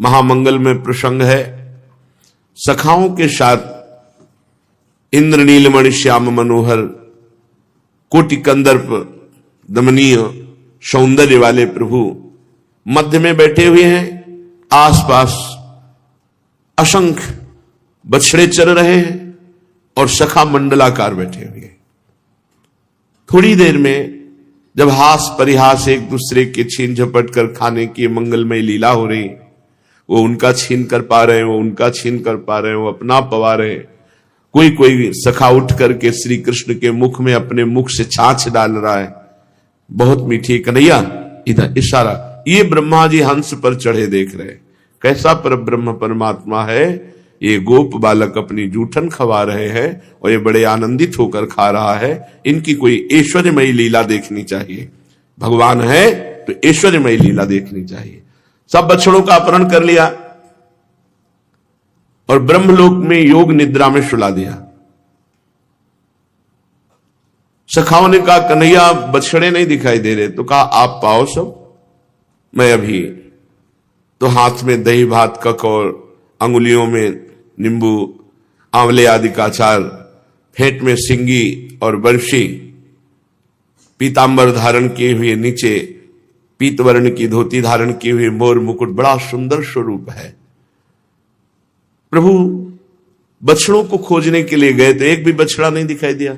महामंगल में प्रसंग है। सखाओं के साथ इंद्र नीलमणि श्याम मनोहर कोटि कंदर्प दमनीय सौंदर्य वाले प्रभु मध्य में बैठे हुए हैं। आसपास असंख्य बछड़े चर रहे हैं और सखा मंडलाकार बैठे हुए हैं। थोड़ी देर में जब हास परिहास एक दूसरे के छीन झपट कर खाने की मंगलमय लीला हो रही, वो उनका छीन कर पा रहे हैं, वो उनका छीन कर पा रहे हैं, वो अपना पवा रहे हैं। कोई कोई सखा उठ करके श्री कृष्ण के मुख में अपने मुख से छाछ डाल रहा है, बहुत मीठी कन्हैया, इधर इशारा। ये ब्रह्मा जी हंस पर चढ़े देख रहे, कैसा पर ब्रह्म परमात्मा है। ये गोप बालक अपनी जूठन खवा रहे हैं और ये बड़े आनंदित होकर खा रहा है। इनकी कोई ऐश्वर्यमयी लीला देखनी चाहिए। भगवान है तो ऐश्वर्यमयी लीला देखनी चाहिए। सब बछड़ों का अपहरण कर लिया और ब्रह्मलोक में योग निद्रा में सुला दिया। सखाओं ने कहा कन्हैया बछड़े नहीं दिखाई दे रहे, तो कहा आप पाओ सब, मैं अभी। तो हाथ में दही भात कक और अंगुलियों में नींबू आंवले आदि का अचार, फेंट में सिंगी और बंशी, पीतांबर धारण किए हुए, नीचे पीतवर्ण की धोती धारण किए हुए, मोर मुकुट, बड़ा सुंदर स्वरूप है। प्रभु बछड़ों को खोजने के लिए गए तो एक भी बछड़ा नहीं दिखाई दिया।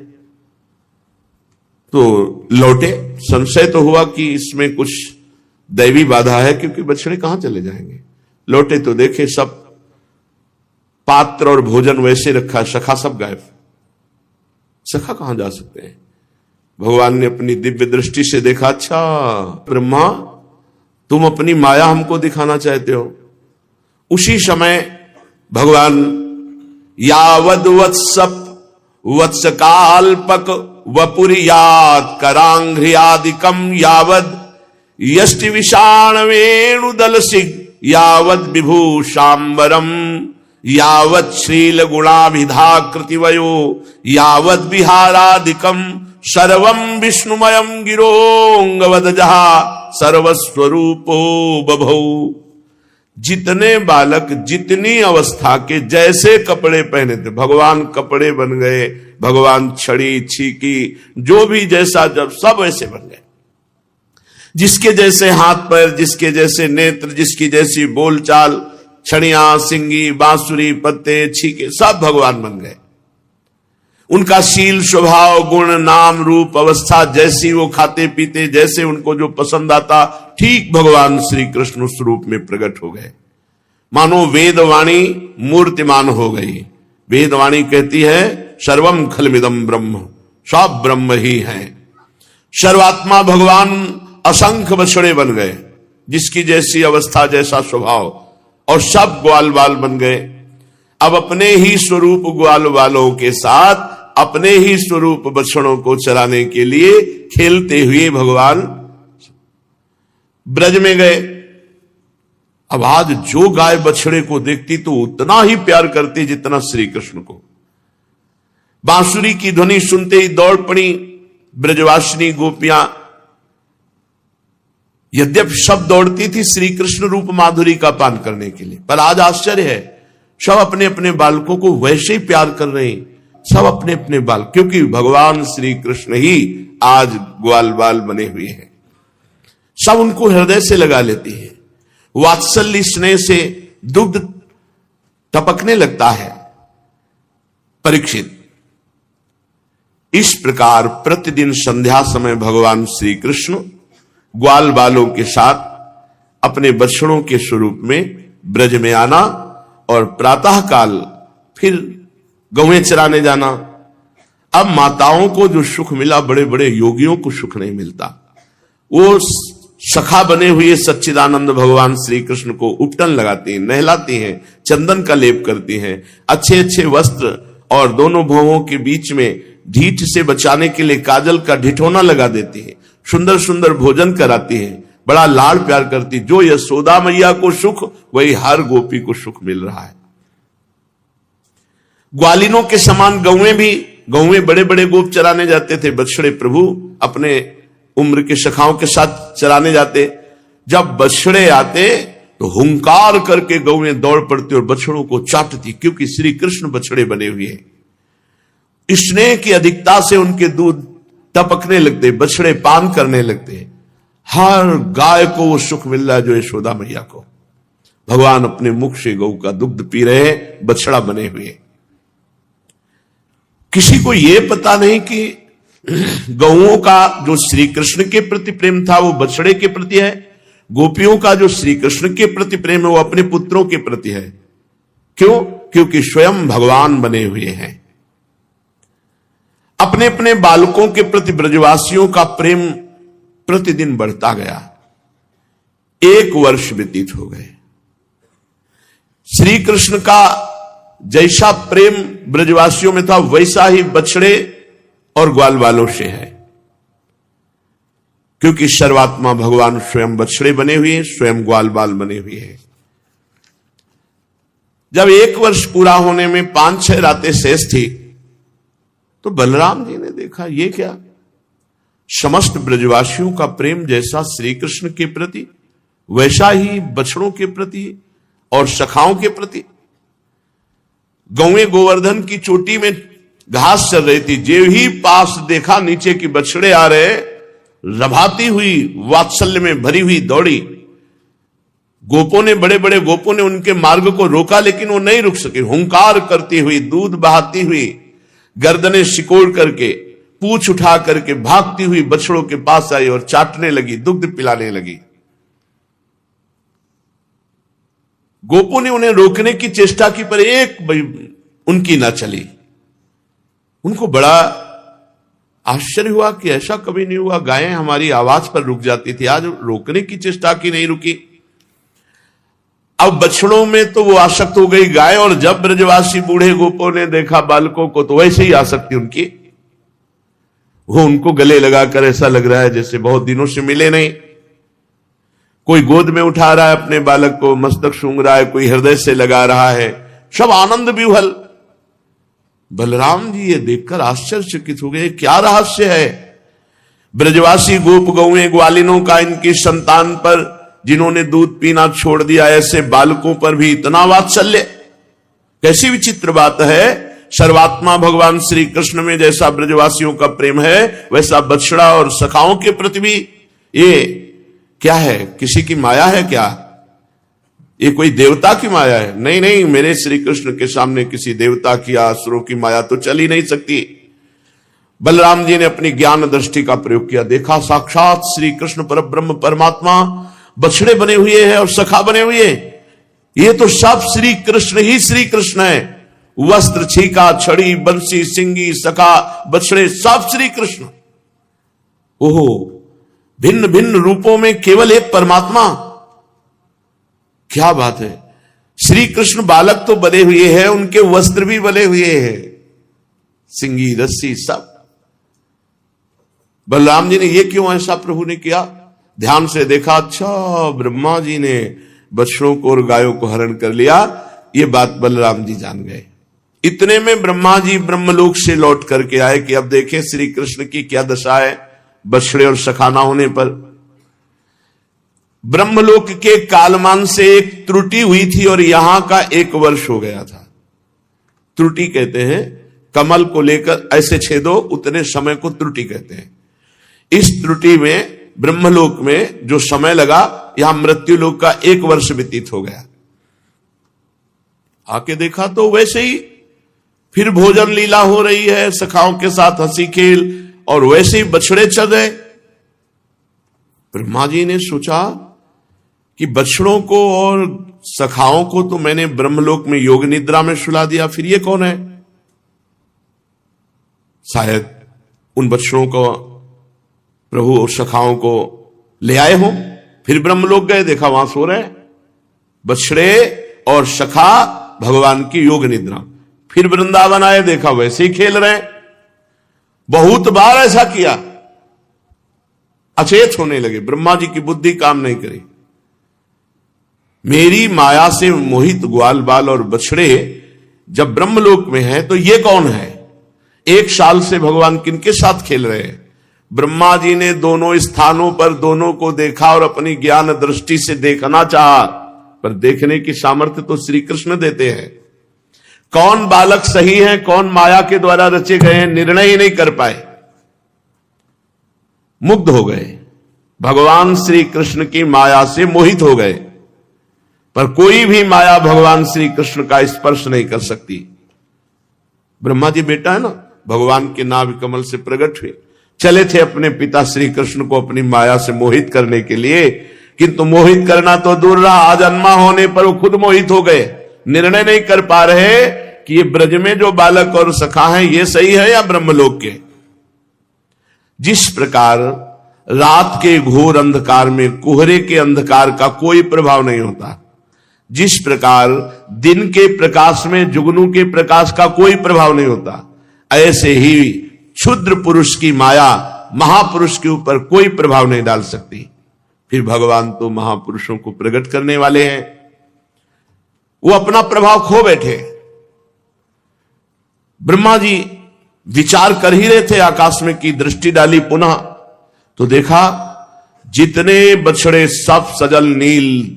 तो लौटे, संशय तो हुआ कि इसमें कुछ दैवी बाधा है, क्योंकि बछड़े कहां चले जाएंगे। लौटे तो देखे सब पात्र और भोजन वैसे रखा, सखा सब गायब। सखा कहां जा सकते हैं। भगवान ने अपनी दिव्य दृष्टि से देखा, अच्छा ब्रह्मा तुम अपनी माया हमको दिखाना चाहते हो। उसी समय भगवान यावद वत्सप वत्सकाल्पक वपुरियात करांघ्रियादिकम यावद यष्टि विषाण वेणुदल सिग यावद विभूषांबरम यावत श्रील गुणाभिधाकृति वयो यावत विहारादिकम सर्वम विष्णुमयम गिरोंगवद जहा सर्वस्वरूपो बभौ। जितने बालक जितनी अवस्था के जैसे कपड़े पहने थे, भगवान कपड़े बन गए, भगवान छड़ी छीकी जो भी जैसा जब सब वैसे बन गए। जिसके जैसे हाथ पैर, जिसके जैसे नेत्र, जिसकी जैसी बोलचाल, छड़ियां सिंगी बांसुरी पत्ते छीके सब भगवान बन गए। उनका शील स्वभाव गुण नाम रूप अवस्था जैसी, वो खाते पीते जैसे उनको जो पसंद आता, ठीक भगवान श्री कृष्ण उस रूप में प्रकट हो गए। मानो वेदवाणी मूर्तिमान हो गई। वेदवाणी कहती है सर्वम खलमिदम ब्रह्म, सब ब्रह्म ही है। सर्वात्मा भगवान असंख्य बछड़े बन गए, जिसकी जैसी अवस्था जैसा स्वभाव, और सब ग्वाल बाल बन गए। अब अपने ही स्वरूप ग्वाल बालों के साथ अपने ही स्वरूप बछड़ों को चराने के लिए खेलते हुए भगवान ब्रज में गए। अब आज जो गाय बछड़े को देखती तो उतना ही प्यार करती जितना श्री कृष्ण को। बांसुरी की ध्वनि सुनते ही दौड़ पड़ी ब्रजवासिनी गोपियां। यद्यपि सब दौड़ती थी श्री कृष्ण रूप माधुरी का पान करने के लिए, पर आज आश्चर्य है, सब अपने अपने बालकों को वैसे ही प्यार कर रहे हैं, सब अपने अपने बाल, क्योंकि भगवान श्री कृष्ण ही आज ग्वाल बाल बने हुए हैं। सब उनको हृदय से लगा लेती है। वात्सल्य स्नेह से दुग्ध टपकने लगता है। परीक्षित, इस प्रकार प्रतिदिन संध्या समय भगवान श्री कृष्ण ग्वाल बालों के साथ अपने बछड़ों के स्वरूप में ब्रज में आना और प्रातः काल फिर गौएं चराने जाना। अब माताओं को जो सुख मिला, बड़े बड़े योगियों को सुख नहीं मिलता। वो सखा बने हुए सच्चिदानंद भगवान श्री कृष्ण को उपटन लगाती हैं, नहलाती हैं, चंदन का लेप करती हैं, अच्छे अच्छे वस्त्र और दोनों भौहों के बीच में ढीठ से बचाने के लिए काजल का ढिठोना लगा देती है, सुंदर सुंदर भोजन कराती है, बड़ा लाड़ प्यार करती। जो यशोदा मैया को सुख, वही हर गोपी को सुख मिल रहा है। ग्वालिनों के समान गौएं बड़े बड़े गोप चराने जाते थे। बछड़े प्रभु अपने उम्र के सखाओं के साथ चराने जाते। जब बछड़े आते तो हुंकार करके गौएं दौड़ पड़ती और बछड़ों को चाटती, क्योंकि श्री कृष्ण बछड़े बने हुए हैं। स्नेह की अधिकता से उनके दूध टपकने लगते, बछड़े पान करने लगते। हर गाय को वो सुख मिल रहा है जो यशोदा मैया को। भगवान अपने मुख से गौ का दुग्ध पी रहे हैं, बछड़ा बने हुए। किसी को यह पता नहीं कि गौओं का जो श्री कृष्ण के प्रति प्रेम था वो बछड़े के प्रति है, गोपियों का जो श्री कृष्ण के प्रति प्रेम है वो अपने पुत्रों के प्रति है। क्यों? क्योंकि स्वयं भगवान बने हुए हैं। अपने अपने बालकों के प्रति ब्रजवासियों का प्रेम प्रतिदिन बढ़ता गया। 1 वर्ष व्यतीत हो गए। श्री कृष्ण का जैसा प्रेम ब्रजवासियों में था वैसा ही बछड़े और ग्वाल वालों से है, क्योंकि सर्वात्मा भगवान स्वयं बछड़े बने हुए हैं, स्वयं ग्वाल बाल बने हुए हैं। जब 1 वर्ष पूरा होने में 5-6 रातें शेष थी तो बलराम जी ने देखा ये क्या, समस्त ब्रजवासियों का प्रेम जैसा श्री कृष्ण के प्रति वैसा ही बछड़ों के प्रति और सखाओं के प्रति। गौएं गोवर्धन की चोटी में घास चल रही थी, जो ही पास देखा नीचे की बछड़े आ रहे, रभाती हुई वात्सल्य में भरी हुई दौड़ी। गोपों ने, बड़े बड़े गोपों ने उनके मार्ग को रोका, लेकिन वो नहीं रुक सके। हुंकार करती हुई, दूध बहाती हुई, गर्दनें सिकोड़ करके, पूंछ उठा करके भागती हुई बछड़ों के पास आई और चाटने लगी, दुग्ध पिलाने लगी। गोपों ने उन्हें रोकने की चेष्टा की, पर एक उनकी ना चली। उनको बड़ा आश्चर्य हुआ कि ऐसा कभी नहीं हुआ, गायें हमारी आवाज पर रुक जाती थी, आज रोकने की चेष्टा की नहीं रुकी। अब बछड़ों में तो वो आसक्त हो गई गाय, और जब ब्रजवासी बूढ़े गोपों ने देखा बालकों को तो वैसे ही आसक्ति उनकी, वो उनको गले लगाकर ऐसा लग रहा है जैसे बहुत दिनों से मिले नहीं। कोई गोद में उठा रहा है अपने बालक को, मस्तक सूंघ रहा है, कोई हृदय से लगा रहा है, सब आनंद विह्वल। बलराम जी ये देखकर आश्चर्यचकित हो गए, क्या रहस्य है? ब्रजवासी गोप गौएं ग्वालिनों का इनकी संतान पर, जिन्होंने दूध पीना छोड़ दिया, ऐसे बालकों पर भी इतना वात्सल्य, कैसी विचित्र बात है। सर्वात्मा भगवान श्री कृष्ण में जैसा ब्रजवासियों का प्रेम है वैसा बछड़ा और सखाओं के प्रति भी। ये क्या है? किसी की माया है क्या? ये कोई देवता की माया है? नहीं नहीं, मेरे श्री कृष्ण के सामने किसी देवता की या असुरों की माया तो चल ही नहीं सकती। बलराम जी ने अपनी ज्ञान दृष्टि का प्रयोग किया, देखा साक्षात श्री कृष्ण परब्रह्म परमात्मा बछड़े बने हुए हैं और सखा बने हुए। ये तो सब श्री कृष्ण ही श्री कृष्ण है। वस्त्र, छीका, छड़ी, बंसी, सिंगी, सखा, बछड़े, सब श्री कृष्ण। ओहो, भिन्न भिन्न रूपों में केवल एक परमात्मा, क्या बात है। श्री कृष्ण बालक तो बने हुए हैं, उनके वस्त्र भी बने हुए हैं, सिंगी, रस्सी, सब। बलराम जी ने ये क्यों ऐसा प्रभु ने किया? ध्यान से देखा, अच्छा ब्रह्मा जी ने बछड़ों को और गायों को हरण कर लिया। ये बात बलराम जी जान गए। इतने में ब्रह्मा जी ब्रह्मलोक से लौट करके आए कि अब देखें श्री कृष्ण की क्या दशा है बछड़े और सखाना होने पर। ब्रह्मलोक के कालमान से एक त्रुटि हुई थी और यहां का 1 वर्ष हो गया था। त्रुटि कहते हैं कमल को लेकर ऐसे छेदो, उतने समय को त्रुटि कहते हैं। इस त्रुटि में ब्रह्मलोक में जो समय लगा, यहां मृत्युलोक का 1 वर्ष व्यतीत हो गया। आके देखा तो वैसे ही फिर भोजन लीला हो रही है, सखाओं के साथ हंसी खेल, और वैसे ही बछड़े चल रहे। ब्रह्मा जी ने सोचा कि बछड़ों को और सखाओं को तो मैंने ब्रह्मलोक में योग निद्रा में सुला दिया, फिर ये कौन है? शायद उन बछड़ों को प्रभु और सखाओं को ले आए हो, फिर ब्रह्मलोक गए, देखा वहां सो रहे बछड़े और सखा भगवान की योग निद्रा। फिर वृंदावन आए, देखा वैसे ही खेल रहे। बहुत बार ऐसा किया, अचेत होने लगे। ब्रह्मा जी की बुद्धि काम नहीं करी। मेरी माया से मोहित ग्वाल बाल और बछड़े जब ब्रह्मलोक में है तो ये कौन है? 1 साल से भगवान किनके साथ खेल रहे हैं? ब्रह्मा जी ने दोनों स्थानों पर दोनों को देखा और अपनी ज्ञान दृष्टि से देखना चाहा, पर देखने की सामर्थ्य तो श्री कृष्ण देते हैं। कौन बालक सही है, कौन माया के द्वारा रचे गए हैं, निर्णय ही नहीं कर पाए, मुग्ध हो गए, भगवान श्री कृष्ण की माया से मोहित हो गए। पर कोई भी माया भगवान श्री कृष्ण का स्पर्श नहीं कर सकती। ब्रह्मा जी बेटा है ना, भगवान के नाभि कमल से प्रकट हुए, चले थे अपने पिता श्री कृष्ण को अपनी माया से मोहित करने के लिए, किंतु मोहित करना तो दूर रहा, आजन्मा होने पर वो खुद मोहित हो गए। निर्णय नहीं कर पा रहे कि ये ब्रज में जो बालक और सखा हैं ये सही है या ब्रह्मलोक के। जिस प्रकार रात के घोर अंधकार में कोहरे के अंधकार का कोई प्रभाव नहीं होता, जिस प्रकार दिन के प्रकाश में जुगनू के प्रकाश का कोई प्रभाव नहीं होता, ऐसे ही क्षुद्र पुरुष की माया महापुरुष के ऊपर कोई प्रभाव नहीं डाल सकती। फिर भगवान तो महापुरुषों को प्रकट करने वाले हैं, वो अपना प्रभाव खो बैठे। ब्रह्मा जी विचार कर ही रहे थे, आकाश में की दृष्टि डाली पुनः तो देखा जितने बछड़े सब सजल नील,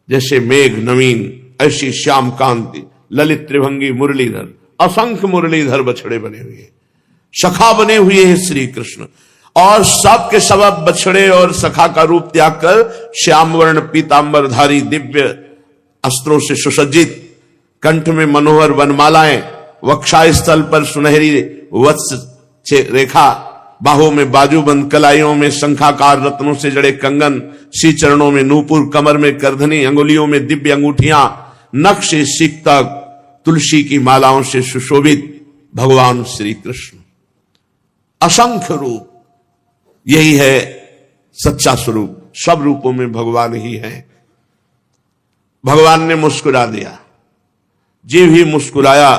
जैसे मेघ नवीन, ऐसी श्याम कांति, ललित त्रिभंगी मुरलीधर, असंख्य मुरलीधर बछड़े बने हुए, सखा बने हुए हैं श्री कृष्ण, और सब के सब बछड़े और सखा का रूप त्याग कर श्याम वर्ण पीतांबरधारी दिव्य अस्त्रों से सुसज्जित, कंठ में मनोहर वनमालाएं, वक्षास्थल पर सुनहरी वत्स रेखा, बाहों में बाजूबंद, कलाइयों में शंखाकार रत्नों से जड़े कंगन, श्री चरणों में नूपुर, कमर में करधनी, अंगुलियों में दिव्य अंगूठियां, नख से सिक तक तुलसी की मालाओं से सुशोभित भगवान श्री कृष्ण। असंख्य रूप, यही है सच्चा स्वरूप। सब रूपों में भगवान ही है। भगवान ने मुस्कुरा दिया, जी भी मुस्कुराया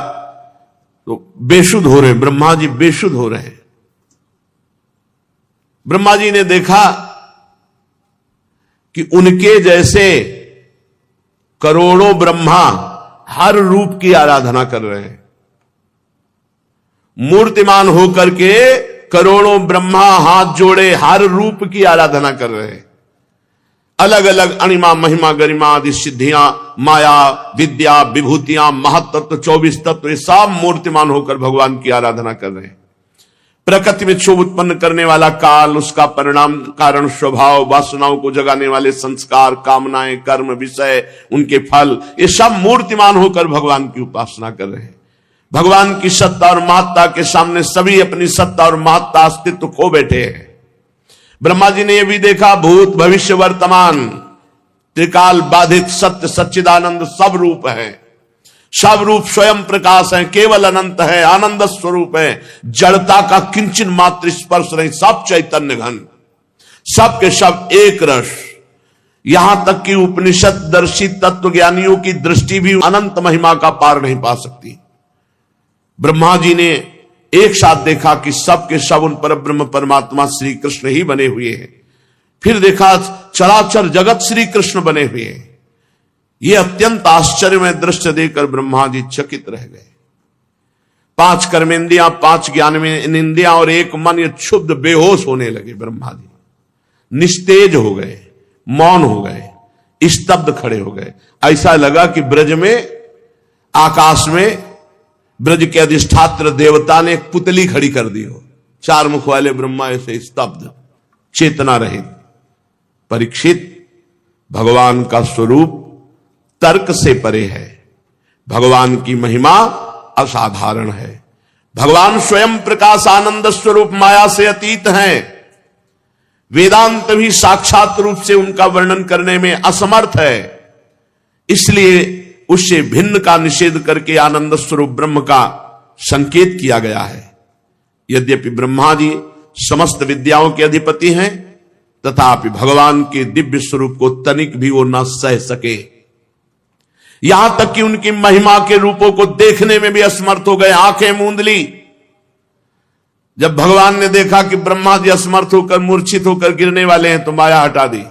तो बेसुध हो रहे, ब्रह्मा जी बेसुध हो रहे। ब्रह्मा जी ने देखा कि उनके जैसे करोड़ों ब्रह्मा हर रूप की आराधना कर रहे हैं। मूर्तिमान होकर के करोड़ों ब्रह्मा हाथ जोड़े हर रूप की आराधना कर रहे हैं। अलग अलग अणिमा महिमा गरिमा आदि सिद्धियां, माया विद्या विभूतियां, महत्त्व 24 तत्व, ये सब मूर्तिमान होकर भगवान की आराधना कर रहे हैं। प्रकृति में क्षोभ उत्पन्न करने वाला काल, उसका परिणाम कारण स्वभाव, वासनाओं को जगाने वाले संस्कार, कामनाएं, कर्म, विषय, उनके फल, ये सब मूर्तिमान होकर भगवान की उपासना कर रहे हैं। भगवान की सत्ता और महत्ता के सामने सभी अपनी सत्ता और महत्ता अस्तित्व खो बैठे हैं। ब्रह्मा जी ने यह भी देखा भूत भविष्य वर्तमान त्रिकाल बाधित सत्य सच्चिदानंद सब रूप है, सब रूप स्वयं प्रकाश है, केवल अनंत है, आनंद स्वरूप है, जड़ता का किंचन मात्र स्पर्श नहीं, सब चैतन्य घन, सब के सब एक रस। यहां तक कि उपनिषद दर्शी तत्व ज्ञानियों की दृष्टि भी अनंत महिमा का पार नहीं पा सकती। ब्रह्मा जी ने एक साथ देखा कि सब के सब उन पर ब्रह्म परमात्मा श्री कृष्ण ही बने हुए हैं। फिर देखा चराचर जगत श्री कृष्ण बने हुए हैं। यह अत्यंत आश्चर्यमय दृश्य देखकर ब्रह्मा जी चकित रह गए। 5 कर्मेंद्रियां, 5 ज्ञानेंद्रियां और एक मन, ये क्षुब्ध बेहोश होने लगे। ब्रह्मा जी निस्तेज हो गए, मौन हो गए, स्तब्ध खड़े हो गए। ऐसा लगा कि ब्रज में, आकाश में ब्रज के अधिष्ठात्र देवता ने एक पुतली खड़ी कर दी हो। 4 मुख वाले ब्रह्मा ऐसे स्तब्ध, चेतना रहित। परीक्षित, भगवान का स्वरूप तर्क से परे है, भगवान की महिमा असाधारण है। भगवान स्वयं प्रकाश आनंद स्वरूप माया से अतीत हैं। वेदांत भी साक्षात रूप से उनका वर्णन करने में असमर्थ है, इसलिए उससे भिन्न का निषेध करके आनंद स्वरूप ब्रह्म का संकेत किया गया है। यद्यपि ब्रह्मा जी समस्त विद्याओं के अधिपति हैं, तथापि भगवान के दिव्य स्वरूप को तनिक भी वो न सह सके। यहां तक कि उनकी महिमा के रूपों को देखने में भी असमर्थ हो गए, आंखें मूंद ली। जब भगवान ने देखा कि ब्रह्मा जी असमर्थ होकर मूर्छित होकर गिरने वाले हैं, तो माया हटा दी।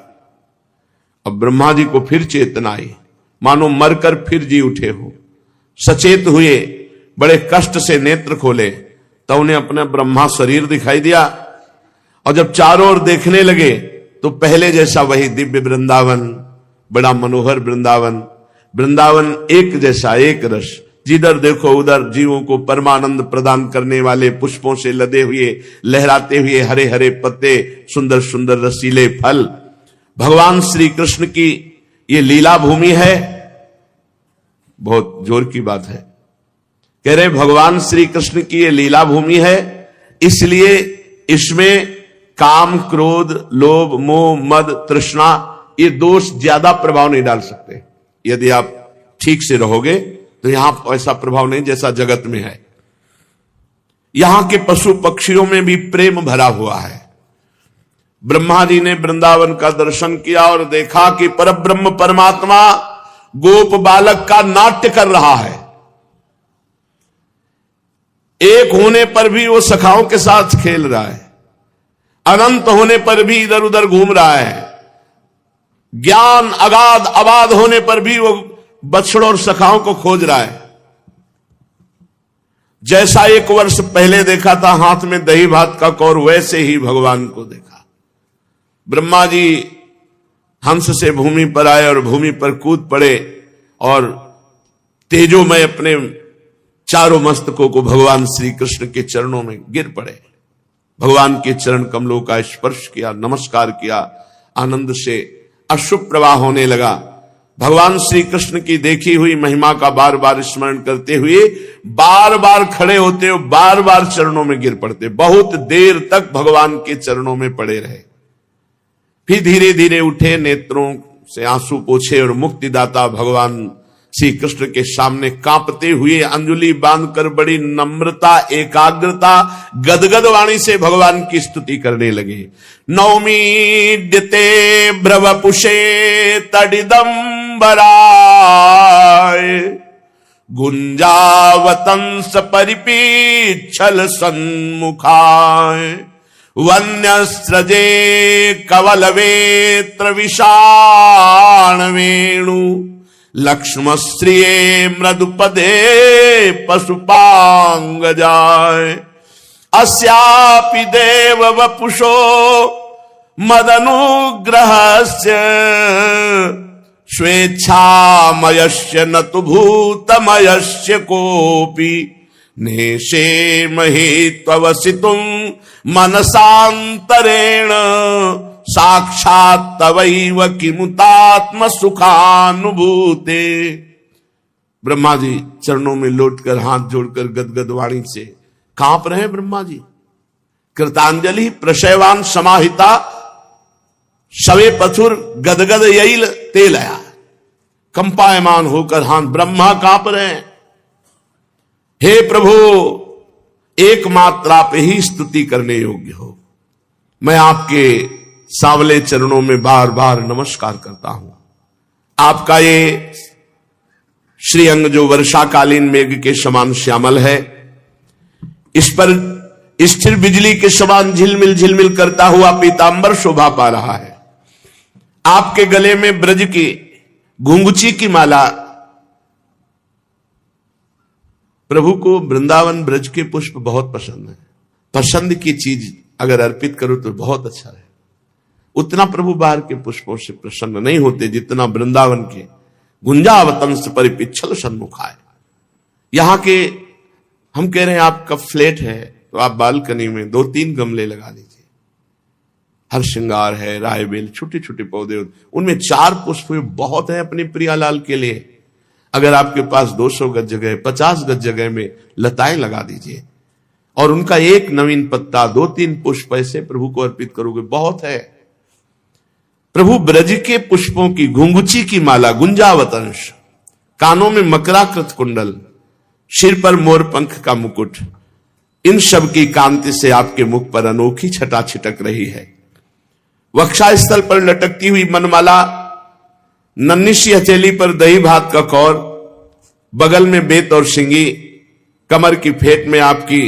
अब ब्रह्मा जी को फिर चेतना आई, मानो मरकर फिर जी उठे हो। सचेत हुए, बड़े कष्ट से नेत्र खोले, तो उन्हें अपना ब्रह्मा शरीर दिखाई दिया। और जब चारों ओर देखने लगे तो पहले जैसा वही दिव्य वृंदावन, बड़ा मनोहर वृंदावन, वृंदावन एक जैसा, एक रस, जिधर देखो उधर जीवों को परमानंद प्रदान करने वाले पुष्पों से लदे हुए, लहराते हुए हरे हरे पत्ते, सुंदर सुंदर रसीले फल। भगवान श्री कृष्ण की ये लीला भूमि है। बहुत जोर की बात है, कह रहे भगवान श्री कृष्ण की ये लीला भूमि है, इसलिए इसमें काम, क्रोध, लोभ, मोह, मद, तृष्णा, ये दोष ज्यादा प्रभाव नहीं डाल सकते। यदि आप ठीक से रहोगे तो यहां ऐसा प्रभाव नहीं जैसा जगत में है। यहां के पशु पक्षियों में भी प्रेम भरा हुआ है। ब्रह्मा जी ने वृंदावन का दर्शन किया और देखा कि परब्रह्म परमात्मा गोप बालक का नाट्य कर रहा है। एक होने पर भी वो सखाओं के साथ खेल रहा है, अनंत होने पर भी इधर उधर घूम रहा है, ज्ञान अगाध अबाध होने पर भी वो बछड़ों और सखाओं को खोज रहा है। जैसा 1 वर्ष पहले देखा था हाथ में दही भात का कौर, वैसे ही भगवान को देखा। ब्रह्मा जी हंस से भूमि पर आए और भूमि पर कूद पड़े और तेजोमय अपने चारों मस्तकों को भगवान श्री कृष्ण के चरणों में गिर पड़े। भगवान के चरण कमलों का स्पर्श किया, नमस्कार किया, आनंद से अश्रु प्रवाह होने लगा। भगवान श्री कृष्ण की देखी हुई महिमा का बार बार स्मरण करते हुए बार बार खड़े होते और बार बार चरणों में गिर पड़ते। बहुत देर तक भगवान के चरणों में पड़े रहे। फिर धीरे धीरे उठे, नेत्रों से आंसू पोछे और मुक्तिदाता भगवान श्री कृष्ण के सामने कांपते हुए अंजलि बांधकर बड़ी नम्रता, एकाग्रता, गदगद वाणी से भगवान की स्तुति करने लगे। नौमीड्यते भ्रवपुषे तडिदंबराय गुंजावतंस परिपीच्छल सन्मुखाय वन्यस्रजे कवलवेत्र विषाण वेणु लक्ष्मश्रिये मृदुपदे पशुपांगजाय अस्यापि देव वपुषो मदनुग्रहस्य स्वेच्छामयस्य न तु भूतमयस्य कोपि नेशे महे त्ववसितुं मनसान्तरेण साक्षात तवैव किमुतात्म सुखानुभूते। ब्रह्मा जी चरणों में लौटकर हाथ जोड़कर गदगद वाणी से कांप रहे हैं। ब्रह्मा जी कृतांजलि प्रशयवान समाहिता शवे पथुर गदगद यईल तेलया, कंपायमान होकर हाथ ब्रह्मा कांप रहे हैं। हे प्रभु, एकमात्र आप ही स्तुति करने योग्य हो। मैं आपके सांवले चरणों में बार बार नमस्कार करता हूं। आपका ये श्रीअंग जो वर्षाकालीन मेघ के समान श्यामल है, इस पर स्थिर बिजली के समान झिलमिल झिलमिल करता हुआ पीतांबर शोभा पा रहा है। आपके गले में ब्रज की घुंघुची की माला। प्रभु को वृंदावन ब्रज के पुष्प बहुत पसंद है। पसंद की चीज अगर अर्पित करो तो बहुत अच्छा है। उतना प्रभु बाहर के पुष्पों से प्रसन्न नहीं होते जितना वृंदावन के गुंजावतंस परिपिच्छल सन्मुखाय। यहां के हम कह रहे हैं आपका फ्लैट है तो आप बालकनी में 2-3 गमले लगा दीजिए। हर श्रृंगार है, रायबेल, छोटे छोटे पौधे, उनमें 4 पुष्प बहुत है अपने प्रियालाल के लिए। अगर आपके पास 200 गज जगह, 50 गज जगह में लताएं लगा दीजिए और उनका एक नवीन पत्ता, 2-3 पुष्प ऐसे प्रभु को अर्पित करोगे, बहुत है। प्रभु ब्रज के पुष्पों की घुंघुची की माला, गुंजावतंश, कानों में मकराकृत कुंडल, सिर पर मोर पंख का मुकुट, इन सब की कांति से आपके मुख पर अनोखी छटा छिटक रही है। वक्षा स्थल पर लटकती हुई मनमाला, नन्ही सी हथेली पर दही भात का कौर, बगल में बेत और सिंगी, कमर की फेंट में आपकी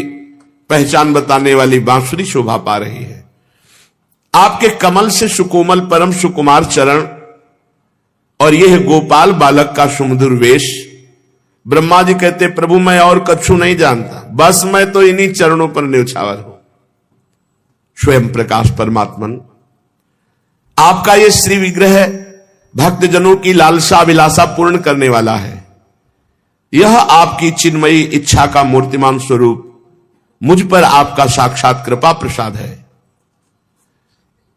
पहचान बताने वाली बांसुरी शोभा पा रही है। आपके कमल से सुकोमल परम सुकुमार चरण और यह गोपाल बालक का सुमधुर वेश। ब्रह्मा जी कहते प्रभु मैं और कछु नहीं जानता, बस मैं तो इन्हीं चरणों पर न्यौछावर हूं। स्वयं प्रकाश परमात्मन आपका यह श्री विग्रह भक्तजनों की लालसा अभिलाषा पूर्ण करने वाला है। यह आपकी चिन्मयी इच्छा का मूर्तिमान स्वरूप मुझ पर आपका साक्षात कृपा प्रसाद है।